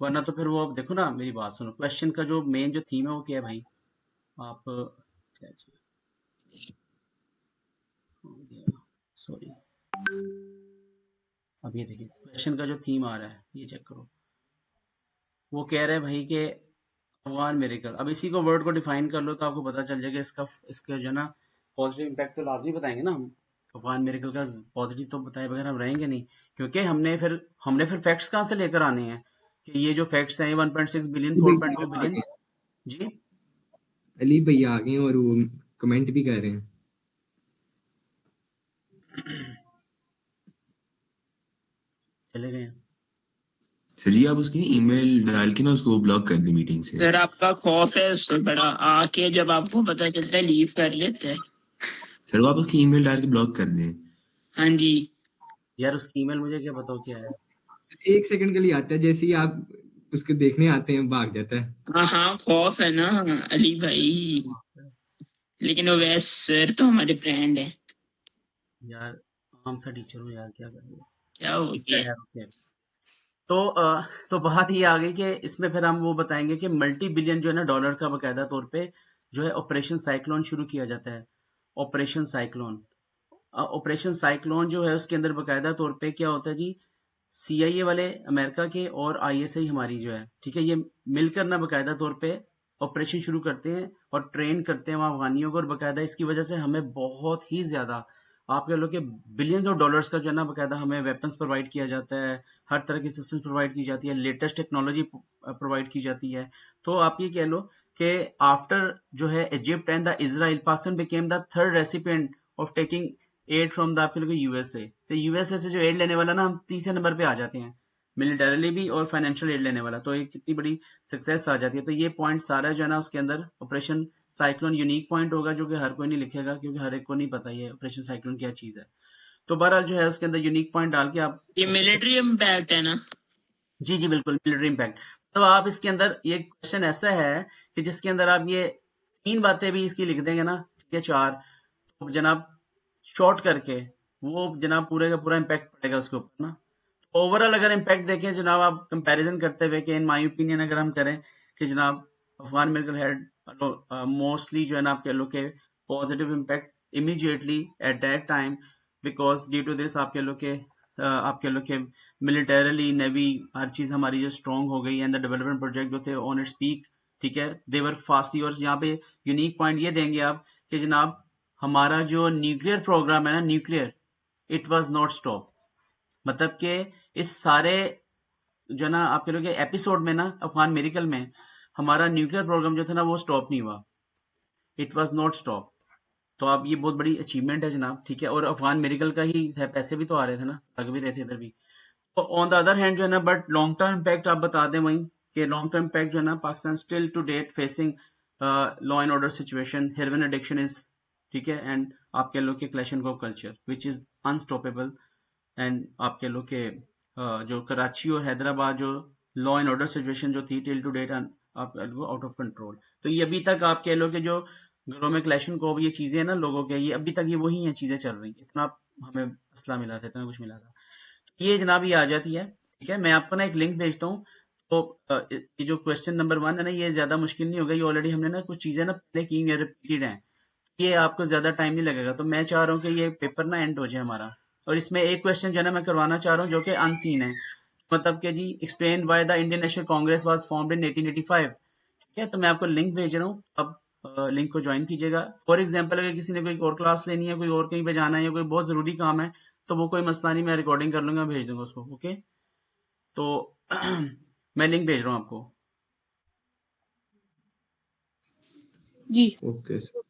वरना तो फिर वो अब देखो ना, मेरी बात सुनो, क्वेश्चन का जो मेन जो थीम है वो क्या है भाई? आप सॉरी, अब ये देखिए क्वेश्चन का जो थीम आ रहा है ये चेक करो। वो कह रहे हैं भाई कि अफगान मिरेकल। अब इसी को वर्ड को डिफाइन कर लो तो आपको पता चल जाएगा इसका जो ना पॉजिटिव इम्पैक्ट तो लाजमी बताएंगे ना हम। अफगान मिरेकल का पॉजिटिव तो बताए बगैर हम रहेंगे नहीं, क्योंकि हमने फिर फैक्ट्स कहाँ से लेकर आने हैं कि ये जो फैक्ट्स हैं 1.6 बिलियन 4.2 बिलियन। जी अली भैया आ गए हैं और वो कमेंट भी कर रहे हैं। चले गए सर जी आप उसकी ईमेल डाल के ना उसको ब्लॉक कर दी मीटिंग से। सर आपका खौफ है उससे बड़ा, आके जब आपको पता चलता है लीव कर लेते हैं। सर वो आप उसकी ईमेल डाल के ब्लॉक कर दें। हाँ जी यार उसकी ईमेल मुझे क्या बताओ क्या है। 1 सेकंड के लिए आता है, जैसे ही आप उसके देखने आते हैं भाग जाता है। हाँ हाँ खौफ है ना अली भाई, लेकिन ओवैस सर तो हमारे फ्रेंड है। यार आम सा टीचर हूँ यार, क्या करेंगे, क्या हो ठीक है गया? यार ओके। तो बात ये आ गई कि इसमें फिर हम वो बताएंगे कि मल्टी बिलियन जो है ना डॉलर का बकायदा तौर पे जो है ऑपरेशन साइक्लोन शुरू किया जाता है। ऑपरेशन साइक्लोन जो है उसके अंदर बकायदा तौर पे क्या होता है जी, CIA वाले अमेरिका के और ISI हमारी जो है, ठीक है, ये मिलकर ना बकायदा तौर पे ऑपरेशन शुरू करते हैं और ट्रेन करते हैं वहाँ अफगानियों को। और बकायदा इसकी वजह से हमें बहुत ही ज्यादा आप कह लो कि बिलियंस ऑफ डॉलर्स का जो है ना बकायदा हमें वेपन्स प्रोवाइड किया जाता है, हर तरह की सिस्टम्स प्रोवाइड की जाती है, लेटेस्ट टेक्नोलॉजी प्रोवाइड की जाती है। तो आप ये कह लो कि आफ्टर जो है Egypt and the Israel, Pakistan became the third recipient of taking aid from the आपके लोग USA। तो USA से जो एड लेने वाला ना हम तीसरे नंबर पे आ जाते हैं। मिलिटरीली भी और फाइनेंशियल एड लेने वाला, तो ये कितनी बड़ी सक्सेस आ जाती है। तो ये पॉइंट सारा जो है ना उसके अंदर ऑपरेशन साइक्लोन यूनिक पॉइंट होगा, जो कि हर कोई नहीं लिखेगा क्योंकि हर एक को नहीं पता ये ऑपरेशन साइक्लोन क्या चीज है। तो बहरहाल जो है उसके अंदर यूनिक पॉइंट डाल के आप ये मिलिट्री इम्पैक्ट है ना? जी जी बिल्कुल मिलिट्री इम्पैक्ट। तो आप इसके अंदर ये क्वेश्चन ऐसा है कि जिसके अंदर आप ये 3 बातें भी इसकी लिख देंगे ना, ठीक है 4, तो जनाब शॉर्ट करके वो जनाब पूरे का पूरा इम्पैक्ट पड़ेगा उसके ऊपर ना। ओवरऑल अगर इम्पैक्ट देखें जनाब, आप कंपैरिजन करते हुए कि इन माय ओपिनियन अगर हम करें कि जनाब अफगान मेडिकल हेड मोस्टली जो है ना आप कह लो कि positive impact immediately at that time, because due to this आप कह लो कि आप कह लो कि मिलिटरीली नेवी हर चीज हमारी जो स्ट्रांग हो गई एंड द डेवलपमेंट प्रोजेक्ट जो थे ऑन इट्स पीक, ठीक है, देवर फास्टली। और यहाँ पे यूनिक पॉइंट ये देंगे आप कि जनाब हमारा जो न्यूक्लियर प्रोग्राम है ना, nuclear, it was not stop. मतलब कि इस सारे जो है ना आप कह लो कि एपिसोड में ना अफगान मेडिकल में हमारा न्यूक्लियर प्रोग्राम जो था ना वो स्टॉप नहीं हुआ, इट वाज नॉट स्टॉप। तो आप ये बहुत बड़ी अचीवमेंट है जनाब, ठीक है। और अफगान मेडिकल का ही है, पैसे भी तो आ रहे थे ना, लग भी रहे थे इधर भी। तो ऑन द अदर हैंड जो है ना, बट लॉन्ग टर्म इम्पैक्ट आप बता दें वहीं कि लॉन्ग टर्म इम्पैक्ट जो है ना, Pakistan still to date facing law and order situation, heroin addiction is, ठीक है, एंड आप कह लो कि Kalashnikov culture which is unstoppable. And आप कह लो कि जो कराची और हैदराबाद जो लॉ एंड ऑर्डर सिचुएशन जो थी टिल टू डेट आप आउट ऑफ कंट्रोल। तो ये अभी तक आप कह लो कि जो घरों में क्लैशनकोव ये चीजें ना लोगों के, ये अभी तक ये वही हैं चीजें चल रही, इतना हमें मसला मिला था, इतना कुछ मिला था। ये जनाब ये आ जाती है, ठीक है। मैं आपको ना एक लिंक भेजता हूँ। तो ये जो क्वेश्चन नंबर 1 है ना, ये ज्यादा मुश्किल नहीं होगा, ये ऑलरेडी हमने ना कुछ चीजें ना पहले की हुई रिपीटेड हैं, ये आपको ज्यादा टाइम नहीं लगेगा। तो मैं चाह रहा हूँ कि ये पेपर ना एंड हो जाए हमारा, और इसमें एक क्वेश्चन जो है ना मैं करवाना चाह रहा हूँ जो कि अनसीन है। मतलब कि जी explain why the Indian National Congress was formed in 1885, ठीक है। तो मैं आपको लिंक भेज रहा हूँ, अब लिंक को ज्वाइन कीजिएगा। फॉर एग्जाम्पल अगर किसी ने कोई और क्लास लेनी है, कोई और कहीं पे जाना है या कोई बहुत जरूरी काम है, तो वो कोई मसला नहीं, मैं रिकॉर्डिंग कर लूंगा, भेज दूंगा उसको, ओके। तो मैं लिंक भेज रहा हूँ आपको। जी ओके सर।